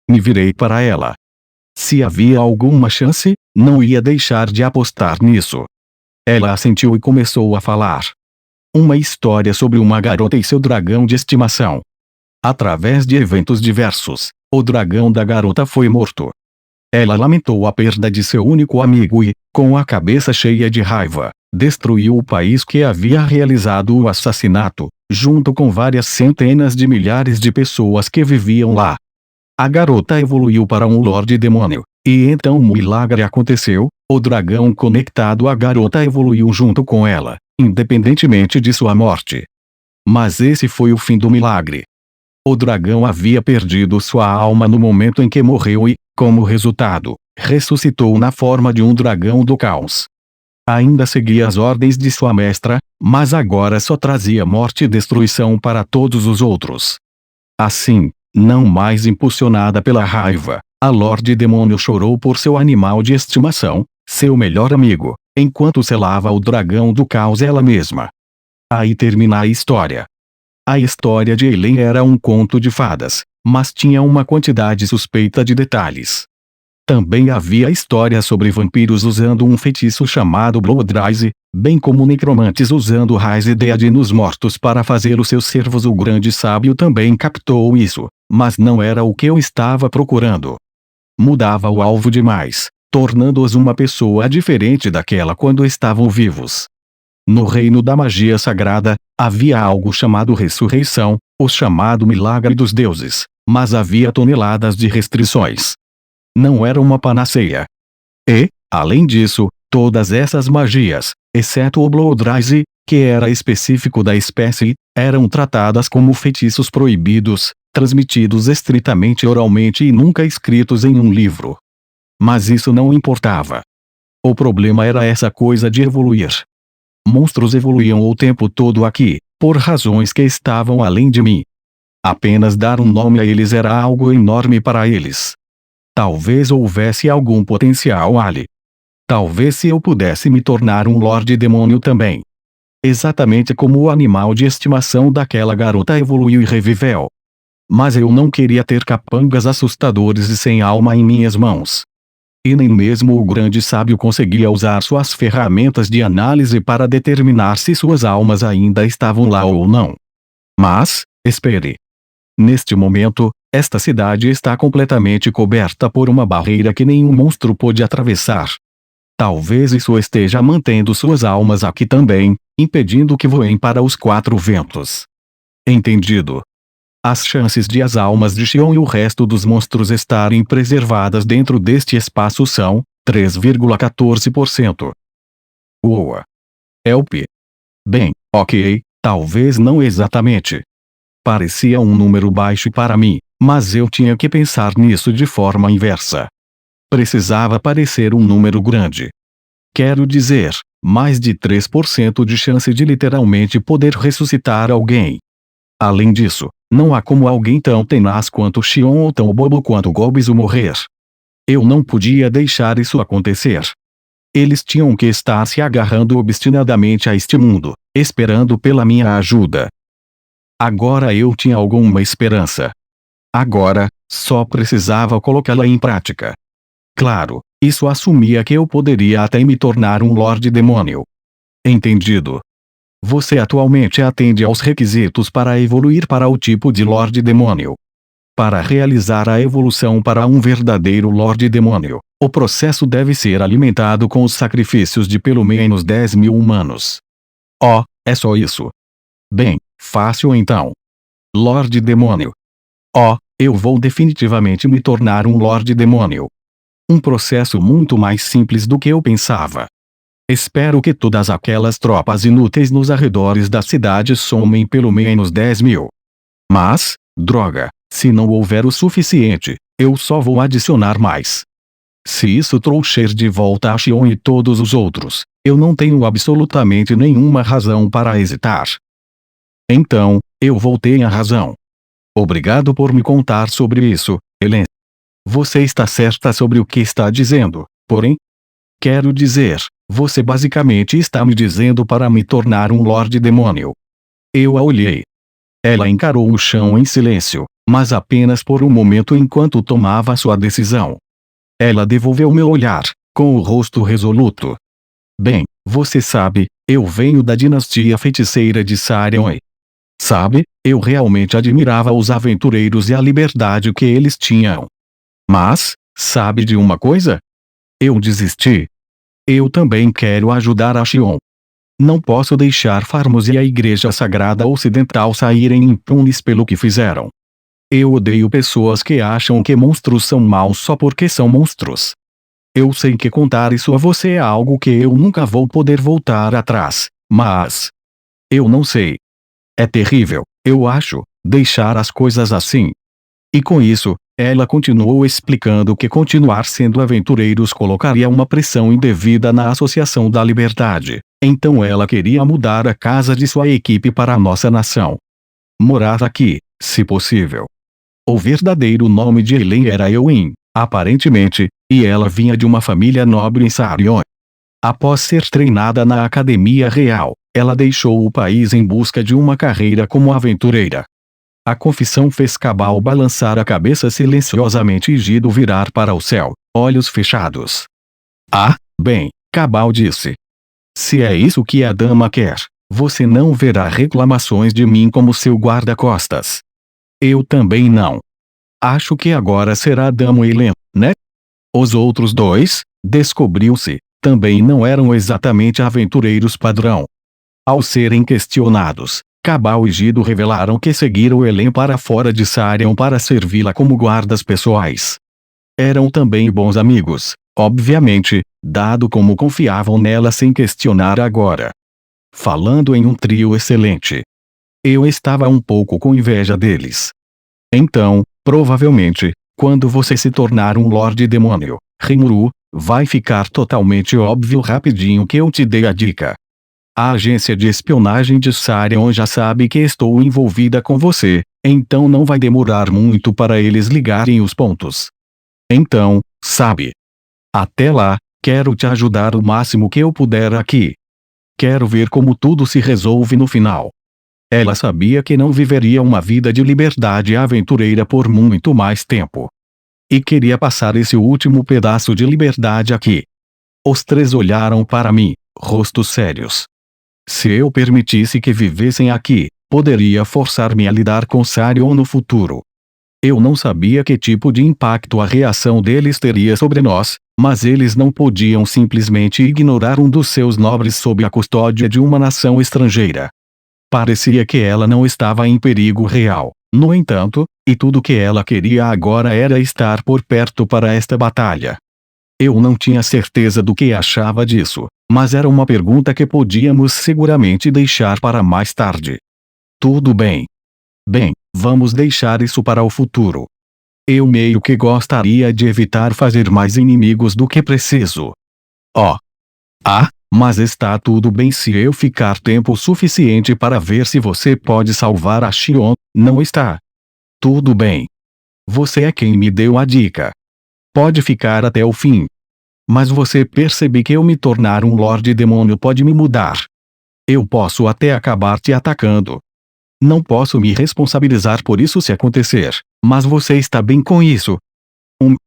Me virei para ela. Se havia alguma chance, não ia deixar de apostar nisso. Ela assentiu e começou a falar. Uma história sobre uma garota e seu dragão de estimação. Através de eventos diversos, o dragão da garota foi morto. Ela lamentou a perda de seu único amigo e, com a cabeça cheia de raiva, destruiu o país que havia realizado o assassinato, junto com várias centenas de milhares de pessoas que viviam lá. A garota evoluiu para um Lorde Demônio, e então um milagre aconteceu, o dragão conectado à garota evoluiu junto com ela, independentemente de sua morte. Mas esse foi o fim do milagre. O dragão havia perdido sua alma no momento em que morreu e, como resultado, ressuscitou na forma de um dragão do caos. Ainda seguia as ordens de sua mestra, mas agora só trazia morte e destruição para todos os outros. Assim, não mais impulsionada pela raiva, a Lorde Demônio chorou por seu animal de estimação, seu melhor amigo, enquanto selava o dragão do caos ela mesma. Aí termina a história. A história de Helen era um conto de fadas, mas tinha uma quantidade suspeita de detalhes. Também havia histórias sobre vampiros usando um feitiço chamado Blood Rise, bem como necromantes usando Rise Dead nos mortos para fazer os seus servos. O grande sábio também captou isso, mas não era o que eu estava procurando. Mudava o alvo demais, tornando-os uma pessoa diferente daquela quando estavam vivos. No reino da magia sagrada, havia algo chamado ressurreição, o chamado milagre dos deuses, mas havia toneladas de restrições. Não era uma panaceia. E, além disso, todas essas magias, exceto o Blood Rise, que era específico da espécie, eram tratadas como feitiços proibidos, transmitidos estritamente oralmente e nunca escritos em um livro. Mas isso não importava. O problema era essa coisa de evoluir. Monstros evoluíam o tempo todo aqui, por razões que estavam além de mim. Apenas dar um nome a eles era algo enorme para eles. Talvez houvesse algum potencial ali. Talvez se eu pudesse me tornar um Lorde Demônio também. Exatamente como o animal de estimação daquela garota evoluiu e reviveu. Mas eu não queria ter capangas assustadores e sem alma em minhas mãos. E nem mesmo o grande sábio conseguia usar suas ferramentas de análise para determinar se suas almas ainda estavam lá ou não. Mas, espere. Neste momento, esta cidade está completamente coberta por uma barreira que nenhum monstro pôde atravessar. Talvez isso esteja mantendo suas almas aqui também, impedindo que voem para os quatro ventos. Entendido? As chances de as almas de Xion e o resto dos monstros estarem preservadas dentro deste espaço são 3,14%. Uoa. Help. Bem, ok, talvez não exatamente. Parecia um número baixo para mim, mas eu tinha que pensar nisso de forma inversa. Precisava parecer um número grande. Quero dizer, mais de 3% de chance de literalmente poder ressuscitar alguém. Além disso, não há como alguém tão tenaz quanto Xion ou tão bobo quanto Gobizo morrer. Eu não podia deixar isso acontecer. Eles tinham que estar se agarrando obstinadamente a este mundo, esperando pela minha ajuda. Agora eu tinha alguma esperança. Agora, só precisava colocá-la em prática. Claro, isso assumia que eu poderia até me tornar um Lorde Demônio. Entendido? Você atualmente atende aos requisitos para evoluir para o tipo de Lorde Demônio. Para realizar a evolução para um verdadeiro Lorde Demônio, o processo deve ser alimentado com os sacrifícios de pelo menos 10.000 humanos. Oh, é só isso. Bem, fácil então. Lorde Demônio. Oh, eu vou definitivamente me tornar um Lorde Demônio. Um processo muito mais simples do que eu pensava. Espero que todas aquelas tropas inúteis nos arredores da cidade somem pelo menos 10.000. Mas, droga, se não houver o suficiente, eu só vou adicionar mais. Se isso trouxer de volta a Xion e todos os outros, eu não tenho absolutamente nenhuma razão para hesitar. Então, eu voltei à razão. Obrigado por me contar sobre isso, Helen. Você está certa sobre o que está dizendo, porém, quero dizer, você basicamente está me dizendo para me tornar um Lorde Demônio. Eu a olhei. Ela encarou o chão em silêncio, mas apenas por um momento enquanto tomava sua decisão. Ela devolveu meu olhar, com o rosto resoluto. Bem, você sabe, eu venho da dinastia feiticeira de Sarion. Sabe, eu realmente admirava os aventureiros e a liberdade que eles tinham. Mas, sabe de uma coisa? Eu desisti. Eu também quero ajudar a Xion. Não posso deixar Farmos e a Igreja Sagrada Ocidental saírem impunes pelo que fizeram. Eu odeio pessoas que acham que monstros são maus só porque são monstros. Eu sei que contar isso a você é algo que eu nunca vou poder voltar atrás, mas... eu não sei. É terrível, eu acho, deixar as coisas assim. E com isso, ela continuou explicando que continuar sendo aventureiros colocaria uma pressão indevida na Associação da Liberdade. Então ela queria mudar a casa de sua equipe para a nossa nação. Morar aqui, se possível. O verdadeiro nome de Helen era Eowyn, aparentemente, e ela vinha de uma família nobre em Sarion. Após ser treinada na Academia Real, ela deixou o país em busca de uma carreira como aventureira. A confissão fez Cabal balançar a cabeça silenciosamente e Gido virar para o céu, olhos fechados. Ah, bem, Cabal disse. Se é isso que a dama quer, você não verá reclamações de mim como seu guarda-costas. Eu também não. Acho que agora será Damo Helen, né? Os outros dois, descobriu-se, também não eram exatamente aventureiros padrão. Ao serem questionados, Cabal e Gido revelaram que seguiram Helen para fora de Sarion para servi-la como guardas pessoais. Eram também bons amigos, obviamente, dado como confiavam nela sem questionar agora. Falando em um trio excelente. Eu estava um pouco com inveja deles. Então, provavelmente, quando você se tornar um Lorde Demônio, Rimuru, vai ficar totalmente óbvio rapidinho que eu te dei a dica. A agência de espionagem de Sarion já sabe que estou envolvida com você, então não vai demorar muito para eles ligarem os pontos. Então, sabe. Até lá, quero te ajudar o máximo que eu puder aqui. Quero ver como tudo se resolve no final. Ela sabia que não viveria uma vida de liberdade aventureira por muito mais tempo. E queria passar esse último pedaço de liberdade aqui. Os três olharam para mim, rostos sérios. Se eu permitisse que vivessem aqui, poderia forçar-me a lidar com Sarion no futuro. Eu não sabia que tipo de impacto a reação deles teria sobre nós, mas eles não podiam simplesmente ignorar um dos seus nobres sob a custódia de uma nação estrangeira. Parecia que ela não estava em perigo real, no entanto, e tudo que ela queria agora era estar por perto para esta batalha. Eu não tinha certeza do que achava disso, mas era uma pergunta que podíamos seguramente deixar para mais tarde. Tudo bem. Bem, vamos deixar isso para o futuro. Eu meio que gostaria de evitar fazer mais inimigos do que preciso. Oh. Ah, mas está tudo bem se eu ficar tempo suficiente para ver se você pode salvar a Xion, não está? Tudo bem. Você é quem me deu a dica. Pode ficar até o fim. Mas você percebe que eu me tornar um Lorde Demônio pode me mudar. Eu posso até acabar te atacando. Não posso me responsabilizar por isso se acontecer, mas você está bem com isso?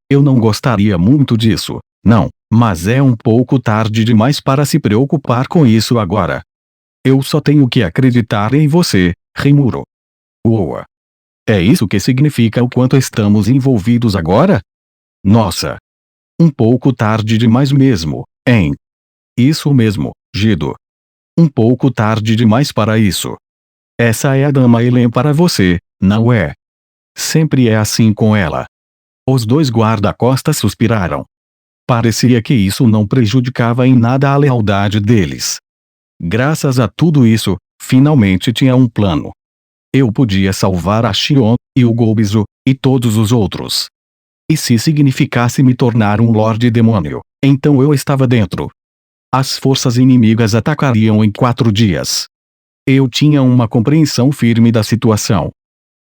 Eu não gostaria muito disso, não, mas é um pouco tarde demais para se preocupar com isso agora. Eu só tenho que acreditar em você, Rimuro. Uoa. É isso que significa o quanto estamos envolvidos agora? Nossa. Um pouco tarde demais mesmo, hein? Isso mesmo, Gido. Um pouco tarde demais para isso. Essa é a Dama Helen para você, não é? Sempre é assim com ela. Os dois guarda-costas suspiraram. Parecia que isso não prejudicava em nada a lealdade deles. Graças a tudo isso, finalmente tinha um plano. Eu podia salvar a Shion, e o Gobizo, e todos os outros. E se significasse me tornar um Lorde Demônio, então eu estava dentro. As forças inimigas atacariam em 4 dias. Eu tinha uma compreensão firme da situação.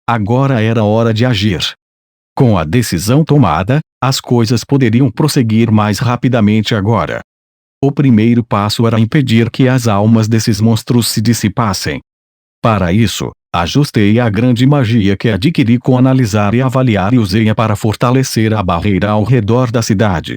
Agora era hora de agir. Com a decisão tomada, as coisas poderiam prosseguir mais rapidamente agora. O primeiro passo era impedir que as almas desses monstros se dissipassem. Para isso, ajustei a grande magia que adquiri com analisar e avaliar e usei-a para fortalecer a barreira ao redor da cidade.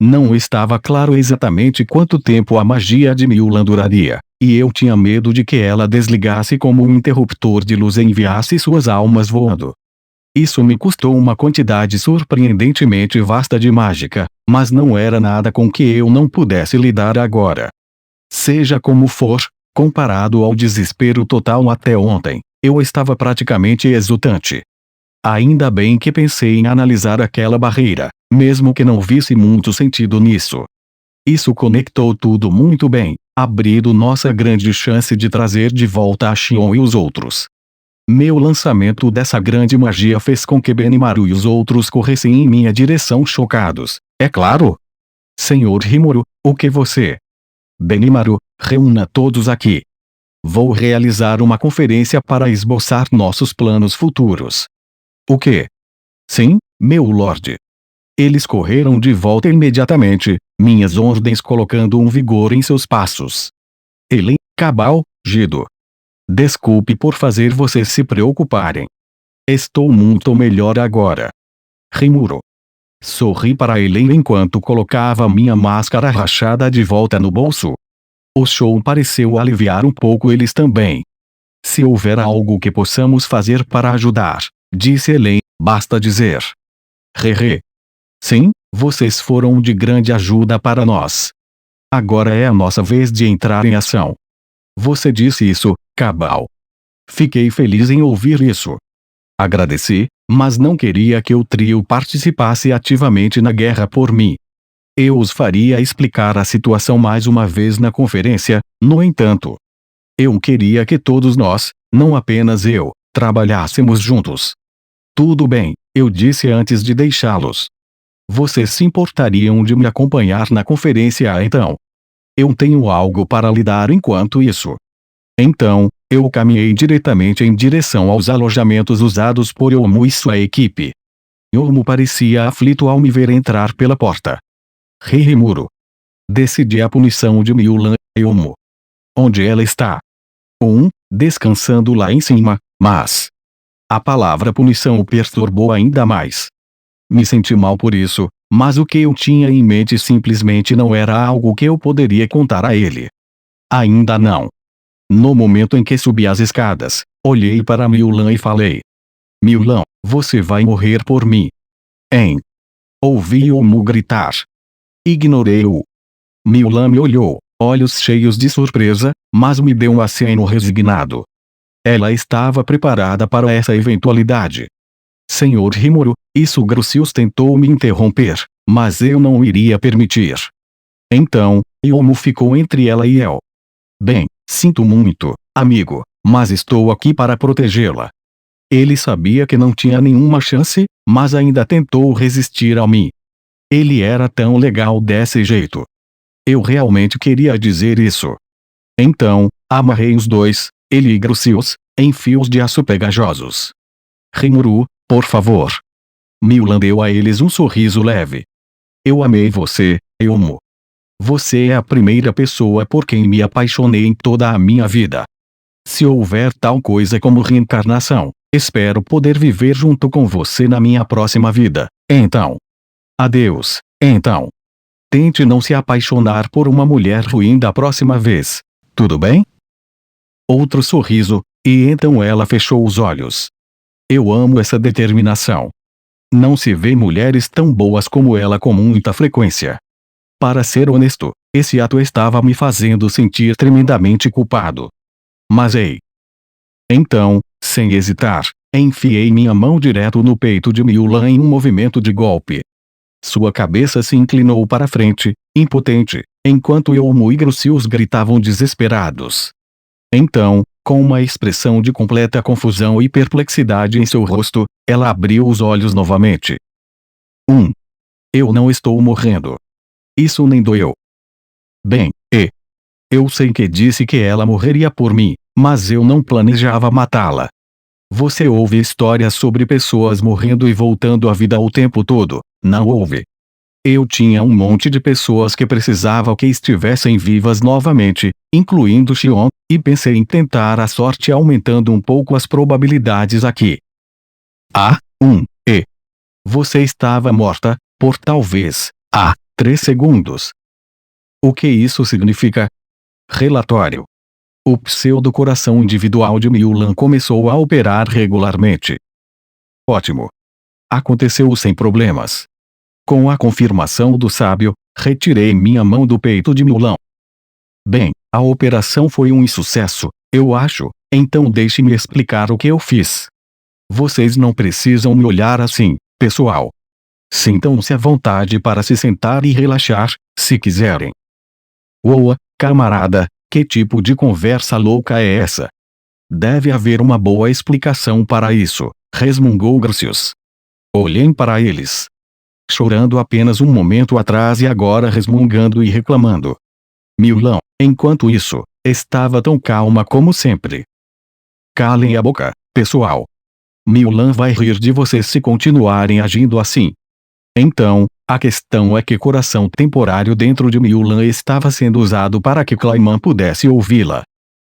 Não estava claro exatamente quanto tempo a magia de Miulan duraria, e eu tinha medo de que ela desligasse como um interruptor de luz e enviasse suas almas voando. Isso me custou uma quantidade surpreendentemente vasta de mágica, mas não era nada com que eu não pudesse lidar agora. Seja como for, comparado ao desespero total até ontem, eu estava praticamente exultante. Ainda bem que pensei em analisar aquela barreira, mesmo que não visse muito sentido nisso. Isso conectou tudo muito bem, abrindo nossa grande chance de trazer de volta a Shion e os outros. Meu lançamento dessa grande magia fez com que Benimaru e os outros corressem em minha direção chocados, é claro. Senhor Rimuru, o que você... Benimaru, reúna todos aqui. Vou realizar uma conferência para esboçar nossos planos futuros. O quê? Sim, meu lorde. Eles correram de volta imediatamente, minhas ordens colocando um vigor em seus passos. Helen, Cabal, Gido. Desculpe por fazer vocês se preocuparem. Estou muito melhor agora. Rimuro. Sorri para Helen enquanto colocava minha máscara rachada de volta no bolso. O show pareceu aliviar um pouco eles também. Se houver algo que possamos fazer para ajudar, disse Helen, basta dizer. Hehe. Sim, vocês foram de grande ajuda para nós. Agora é a nossa vez de entrar em ação. Você disse isso, Cabal. Fiquei feliz em ouvir isso. Agradeci, mas não queria que o trio participasse ativamente na guerra por mim. Eu os faria explicar a situação mais uma vez na conferência, no entanto. Eu queria que todos nós, não apenas eu, trabalhássemos juntos. Tudo bem, eu disse antes de deixá-los. Vocês se importariam de me acompanhar na conferência então? Eu tenho algo para lhe dar enquanto isso. Então, eu caminhei diretamente em direção aos alojamentos usados por Yomu e sua equipe. Yomu parecia aflito ao me ver entrar pela porta. Rimuro. Decidi a punição de Miulan e Yomu. Onde ela está? Descansando lá em cima, mas... A palavra punição o perturbou ainda mais. Me senti mal por isso, mas o que eu tinha em mente simplesmente não era algo que eu poderia contar a ele. Ainda não. No momento em que subi as escadas, olhei para Miulan e falei. Miulan, você vai morrer por mim. Hein? Ouvi Yomu gritar. Ignorei-o. Miulan me olhou, olhos cheios de surpresa, mas me deu um aceno resignado. Ela estava preparada para essa eventualidade. Senhor Rimuru, isso Grucius tentou me interromper, mas eu não iria permitir. Então, Yomu ficou entre ela e eu. Bem, sinto muito, amigo, mas estou aqui para protegê-la. Ele sabia que não tinha nenhuma chance, mas ainda tentou resistir a mim. Ele era tão legal desse jeito. Eu realmente queria dizer isso. Então, amarrei os dois, ele e Grucius, em fios de aço pegajosos. Rimuru, por favor. Miulan deu a eles um sorriso leve. Eu amei você, Yomu. Você é a primeira pessoa por quem me apaixonei em toda a minha vida. Se houver tal coisa como reencarnação, espero poder viver junto com você na minha próxima vida, então. Adeus, então. Tente não se apaixonar por uma mulher ruim da próxima vez, tudo bem? Outro sorriso, e então ela fechou os olhos. Eu amo essa determinação. Não se vê mulheres tão boas como ela com muita frequência. Para ser honesto, esse ato estava me fazendo sentir tremendamente culpado. Mas ei. Então, sem hesitar, enfiei minha mão direto no peito de Miulan em um movimento de golpe. Sua cabeça se inclinou para frente, impotente, enquanto Youmo e Grucius gritavam desesperados. Então, com uma expressão de completa confusão e perplexidade em seu rosto, ela abriu os olhos novamente. Eu não estou morrendo. Isso nem doeu. Bem, eu sei que disse que ela morreria por mim, mas eu não planejava matá-la. Você ouve histórias sobre pessoas morrendo e voltando à vida o tempo todo, não ouve? Eu tinha um monte de pessoas que precisavam que estivessem vivas novamente, incluindo Xion, e pensei em tentar a sorte aumentando um pouco as probabilidades aqui. Você estava morta, por talvez, 3 segundos. O que isso significa? Relatório. O pseudo-coração individual de Miulan começou a operar regularmente. Ótimo. Aconteceu sem problemas. Com a confirmação do sábio, retirei minha mão do peito de Miulan. Bem, a operação foi um insucesso, eu acho, então deixe-me explicar o que eu fiz. Vocês não precisam me olhar assim, pessoal. Sintam-se à vontade para se sentar e relaxar, se quiserem. Uou, camarada, que tipo de conversa louca é essa? Deve haver uma boa explicação para isso, resmungou Grucius. Olhem para eles. Chorando apenas um momento atrás e agora resmungando e reclamando. Miulan, enquanto isso, estava tão calma como sempre. Calem a boca, pessoal. Miulan vai rir de vocês se continuarem agindo assim. Então, a questão é que coração temporário dentro de Miulan estava sendo usado para que Clayman pudesse ouvi-la.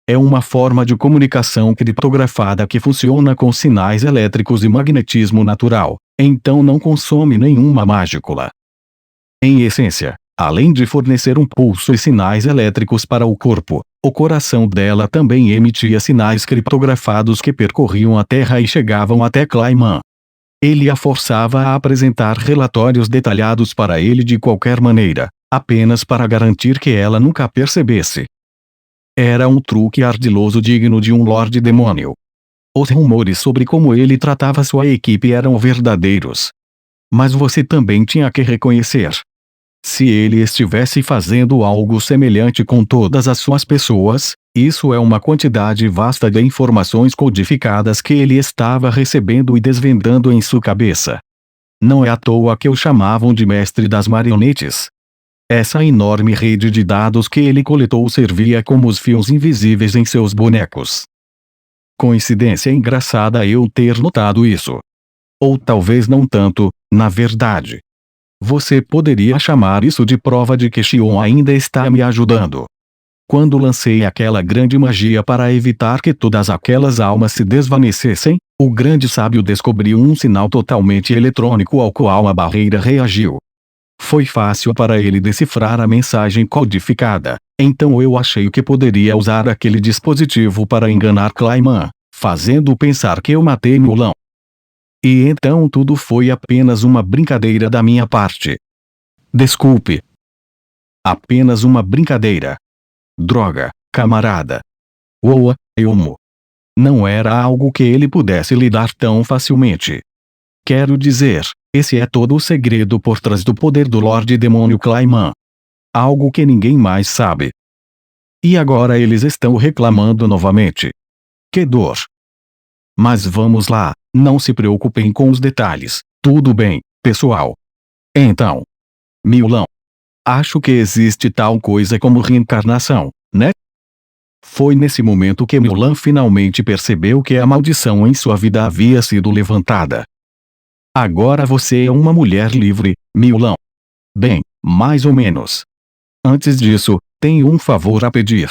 É uma forma de comunicação criptografada que funciona com sinais elétricos e magnetismo natural, então não consome nenhuma mágicula. Em essência, além de fornecer um pulso e sinais elétricos para o corpo, o coração dela também emitia sinais criptografados que percorriam a Terra e chegavam até Clayman. Ele a forçava a apresentar relatórios detalhados para ele de qualquer maneira, apenas para garantir que ela nunca percebesse. Era um truque ardiloso digno de um Lorde Demônio. Os rumores sobre como ele tratava sua equipe eram verdadeiros. Mas você também tinha que reconhecer. Se ele estivesse fazendo algo semelhante com todas as suas pessoas, isso é uma quantidade vasta de informações codificadas que ele estava recebendo e desvendando em sua cabeça. Não é à toa que o chamavam de mestre das marionetes. Essa enorme rede de dados que ele coletou servia como os fios invisíveis em seus bonecos. Coincidência engraçada eu ter notado isso. Ou talvez não tanto, na verdade. Você poderia chamar isso de prova de que Xion ainda está me ajudando. Quando lancei aquela grande magia para evitar que todas aquelas almas se desvanecessem, o grande sábio descobriu um sinal totalmente eletrônico ao qual a barreira reagiu. Foi fácil para ele decifrar a mensagem codificada, então eu achei que poderia usar aquele dispositivo para enganar Clayman, fazendo pensar que eu matei Miulan. E então tudo foi apenas uma brincadeira da minha parte. Desculpe. Apenas uma brincadeira. Droga, camarada. Uou, Youmo. Não era algo que ele pudesse lidar tão facilmente. Quero dizer, esse é todo o segredo por trás do poder do Lorde Demônio Clayman. Algo que ninguém mais sabe. E agora eles estão reclamando novamente. Que dor. Mas vamos lá, não se preocupem com os detalhes, tudo bem, pessoal. Então. Miulan. Acho que existe tal coisa como reencarnação, né? Foi nesse momento que Miulan finalmente percebeu que a maldição em sua vida havia sido levantada. Agora você é uma mulher livre, Miulan. Bem, mais ou menos. Antes disso, tenho um favor a pedir.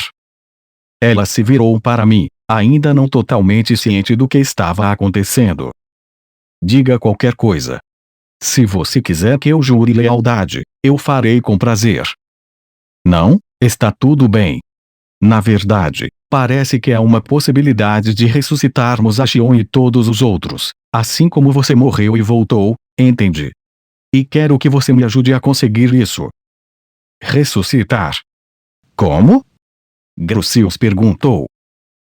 Ela se virou para mim, ainda não totalmente ciente do que estava acontecendo. Diga qualquer coisa. Se você quiser que eu jure lealdade, eu farei com prazer. Não, está tudo bem. Na verdade, Parece que há uma possibilidade de ressuscitarmos a Xion e todos os outros, assim como você morreu e voltou, entende? E quero que você me ajude a conseguir isso. Ressuscitar? Como? Grucius perguntou.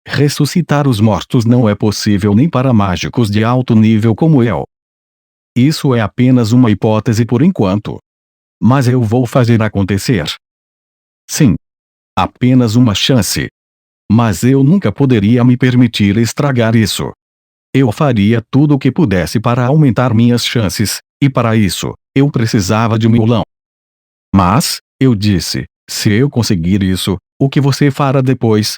Ressuscitar os mortos não é possível nem para mágicos de alto nível como eu. Isso é apenas uma hipótese por enquanto. Mas eu vou fazer acontecer. Sim. Apenas uma chance. Mas eu nunca poderia me permitir estragar isso. Eu faria tudo o que pudesse para aumentar minhas chances, e para isso, eu precisava de Mulan. Mas, eu disse, se eu conseguir isso, o que você fará depois?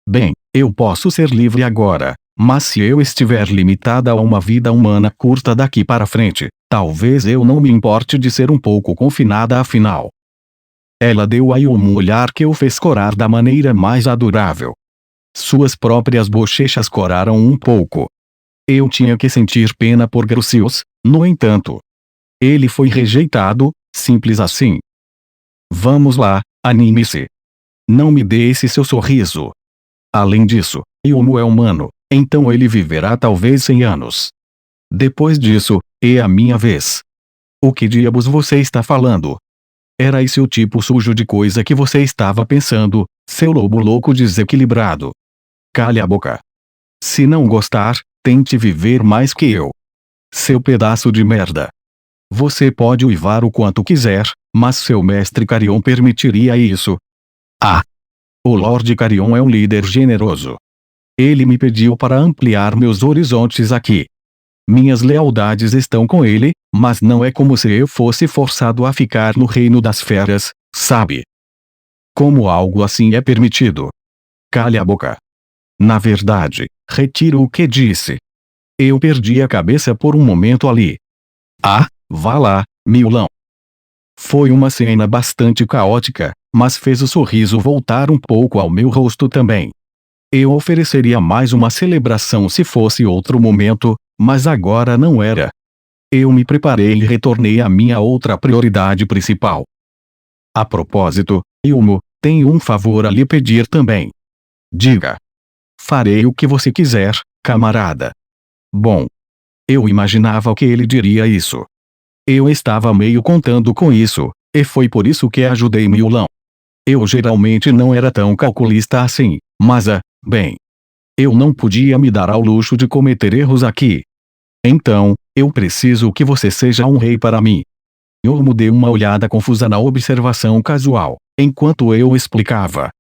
Bem, eu posso ser livre agora, mas se eu estiver limitada a uma vida humana curta daqui para frente, talvez eu não me importe de ser um pouco confinada afinal. Ela deu a Yumo um olhar que o fez corar da maneira mais adorável. Suas próprias bochechas coraram um pouco. Eu tinha que sentir pena por Grucius, no entanto. Ele foi rejeitado, simples assim. Vamos lá, anime-se. Não me dê esse seu sorriso. Além disso, Yumo é humano, então ele viverá talvez 100 anos. Depois disso, é a minha vez. O que diabos você está falando? Era esse o tipo sujo de coisa que você estava pensando, seu lobo louco desequilibrado. Cale a boca. Se não gostar, tente viver mais que eu. Seu pedaço de merda. Você pode uivar o quanto quiser, mas seu mestre Carion permitiria isso. Ah! O Lord Carion é um líder generoso. Ele me pediu para ampliar meus horizontes aqui. Minhas lealdades estão com ele, mas não é como se eu fosse forçado a ficar no reino das feras, sabe? Como algo assim é permitido? Cale a boca. Na verdade, retiro o que disse. Eu perdi a cabeça por um momento ali. Ah, vá lá, Mulan. Foi uma cena bastante caótica, mas fez o sorriso voltar um pouco ao meu rosto também. Eu ofereceria mais uma celebração se fosse outro momento, mas agora não era. Eu me preparei e retornei à minha outra prioridade principal. A propósito, Yumo, tenho um favor a lhe pedir também. Diga. Farei o que você quiser, camarada. Bom. Eu imaginava que ele diria isso. Eu estava meio contando com isso, e foi por isso que ajudei Mulan. Eu geralmente não era tão calculista assim, mas bem. Eu não podia me dar ao luxo de cometer erros aqui. Então, eu preciso que você seja um rei para mim. Eu dei uma olhada confusa na observação casual, enquanto eu explicava.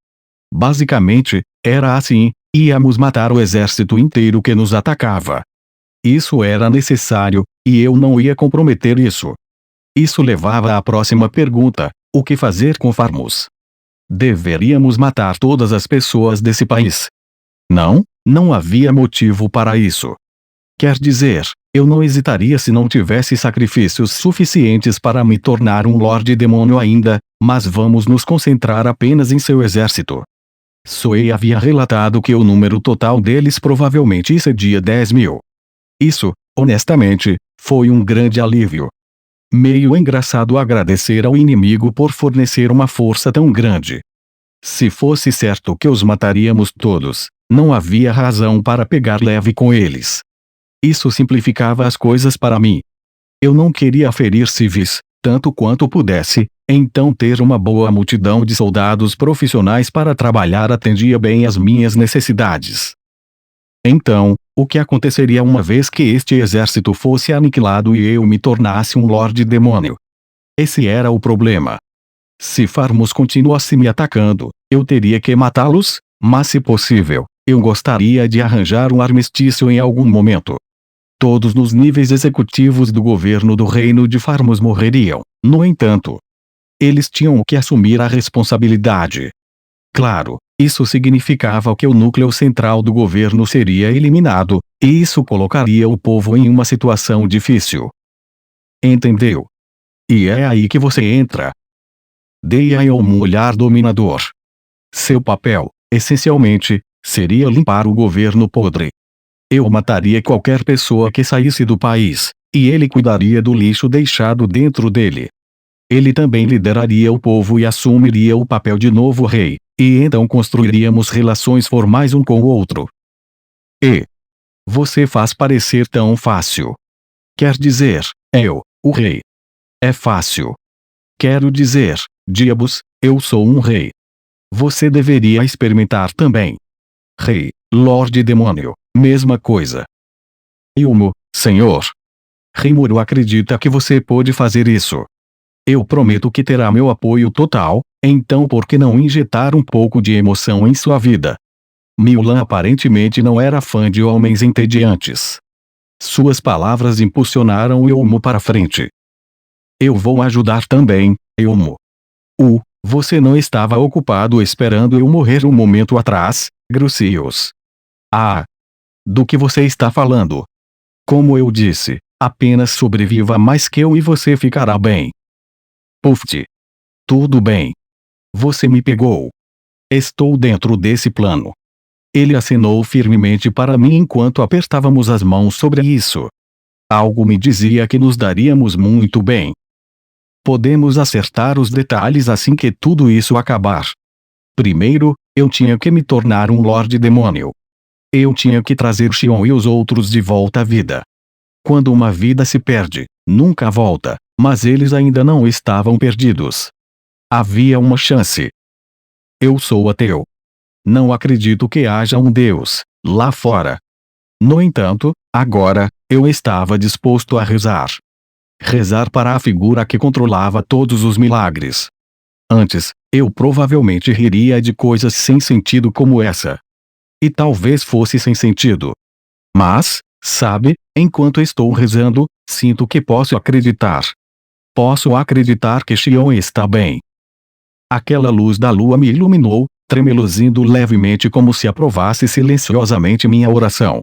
Basicamente, era assim, íamos matar o exército inteiro que nos atacava. Isso era necessário, e eu não ia comprometer isso. Isso levava à próxima pergunta: o que fazer com Farmus? Deveríamos matar todas as pessoas desse país. Não, não havia motivo para isso. Quer dizer, eu não hesitaria se não tivesse sacrifícios suficientes para me tornar um Lorde Demônio ainda, mas vamos nos concentrar apenas em seu exército. Soei havia relatado que o número total deles provavelmente excedia 10.000. Isso, honestamente, foi um grande alívio. Meio engraçado agradecer ao inimigo por fornecer uma força tão grande. Se fosse certo que os mataríamos todos, não havia razão para pegar leve com eles. Isso simplificava as coisas para mim. Eu não queria ferir civis, tanto quanto pudesse, então ter uma boa multidão de soldados profissionais para trabalhar atendia bem às minhas necessidades. Então, o que aconteceria uma vez que este exército fosse aniquilado e eu me tornasse um Lorde Demônio? Esse era o problema. Se Farmus continuasse me atacando, eu teria que matá-los, mas se possível, eu gostaria de arranjar um armistício em algum momento. Todos nos níveis executivos do governo do reino de Farmus morreriam, no entanto. Eles tinham que assumir a responsabilidade. Claro, isso significava que o núcleo central do governo seria eliminado, e isso colocaria o povo em uma situação difícil. Entendeu? E é aí que você entra. Dei a ele um olhar dominador. Seu papel, essencialmente, seria limpar o governo podre. Eu mataria qualquer pessoa que saísse do país, e ele cuidaria do lixo deixado dentro dele. Ele também lideraria o povo e assumiria o papel de novo rei, E então construiríamos relações formais um com o outro. E você faz parecer tão fácil. Quer dizer, eu, o rei. É fácil. Quero dizer, diabos, eu sou um rei. Você deveria experimentar também. Rei, Lorde Demônio, mesma coisa. Ilmo, Senhor. Rimuru acredita que você pode fazer isso. Eu prometo que terá meu apoio total, então por que não injetar um pouco de emoção em sua vida? Miulan aparentemente não era fã de homens entediantes. Suas palavras impulsionaram Ilmo para frente. Eu vou ajudar também, Ilmo. Você não estava ocupado esperando eu morrer um momento atrás, Grucius? Ah! Do que você está falando? Como eu disse, apenas sobreviva mais que eu e você ficará bem. Puft. Tudo bem. Você me pegou. Estou dentro desse plano. Ele acenou firmemente para mim enquanto apertávamos as mãos sobre isso. Algo me dizia que nos daríamos muito bem. Podemos acertar os detalhes assim que tudo isso acabar. Primeiro, eu tinha que me tornar um Lorde Demônio. Eu tinha que trazer Xion e os outros de volta à vida. Quando uma vida se perde, nunca volta, mas eles ainda não estavam perdidos. Havia uma chance. Eu sou ateu. Não acredito que haja um Deus, lá fora. No entanto, agora, eu estava disposto a rezar. Rezar para a figura que controlava todos os milagres. Antes, eu provavelmente riria de coisas sem sentido como essa. E talvez fosse sem sentido. Mas, sabe, enquanto estou rezando, sinto que posso acreditar. Posso acreditar que Xion está bem. Aquela luz da lua me iluminou, tremeluzindo levemente como se aprovasse silenciosamente minha oração.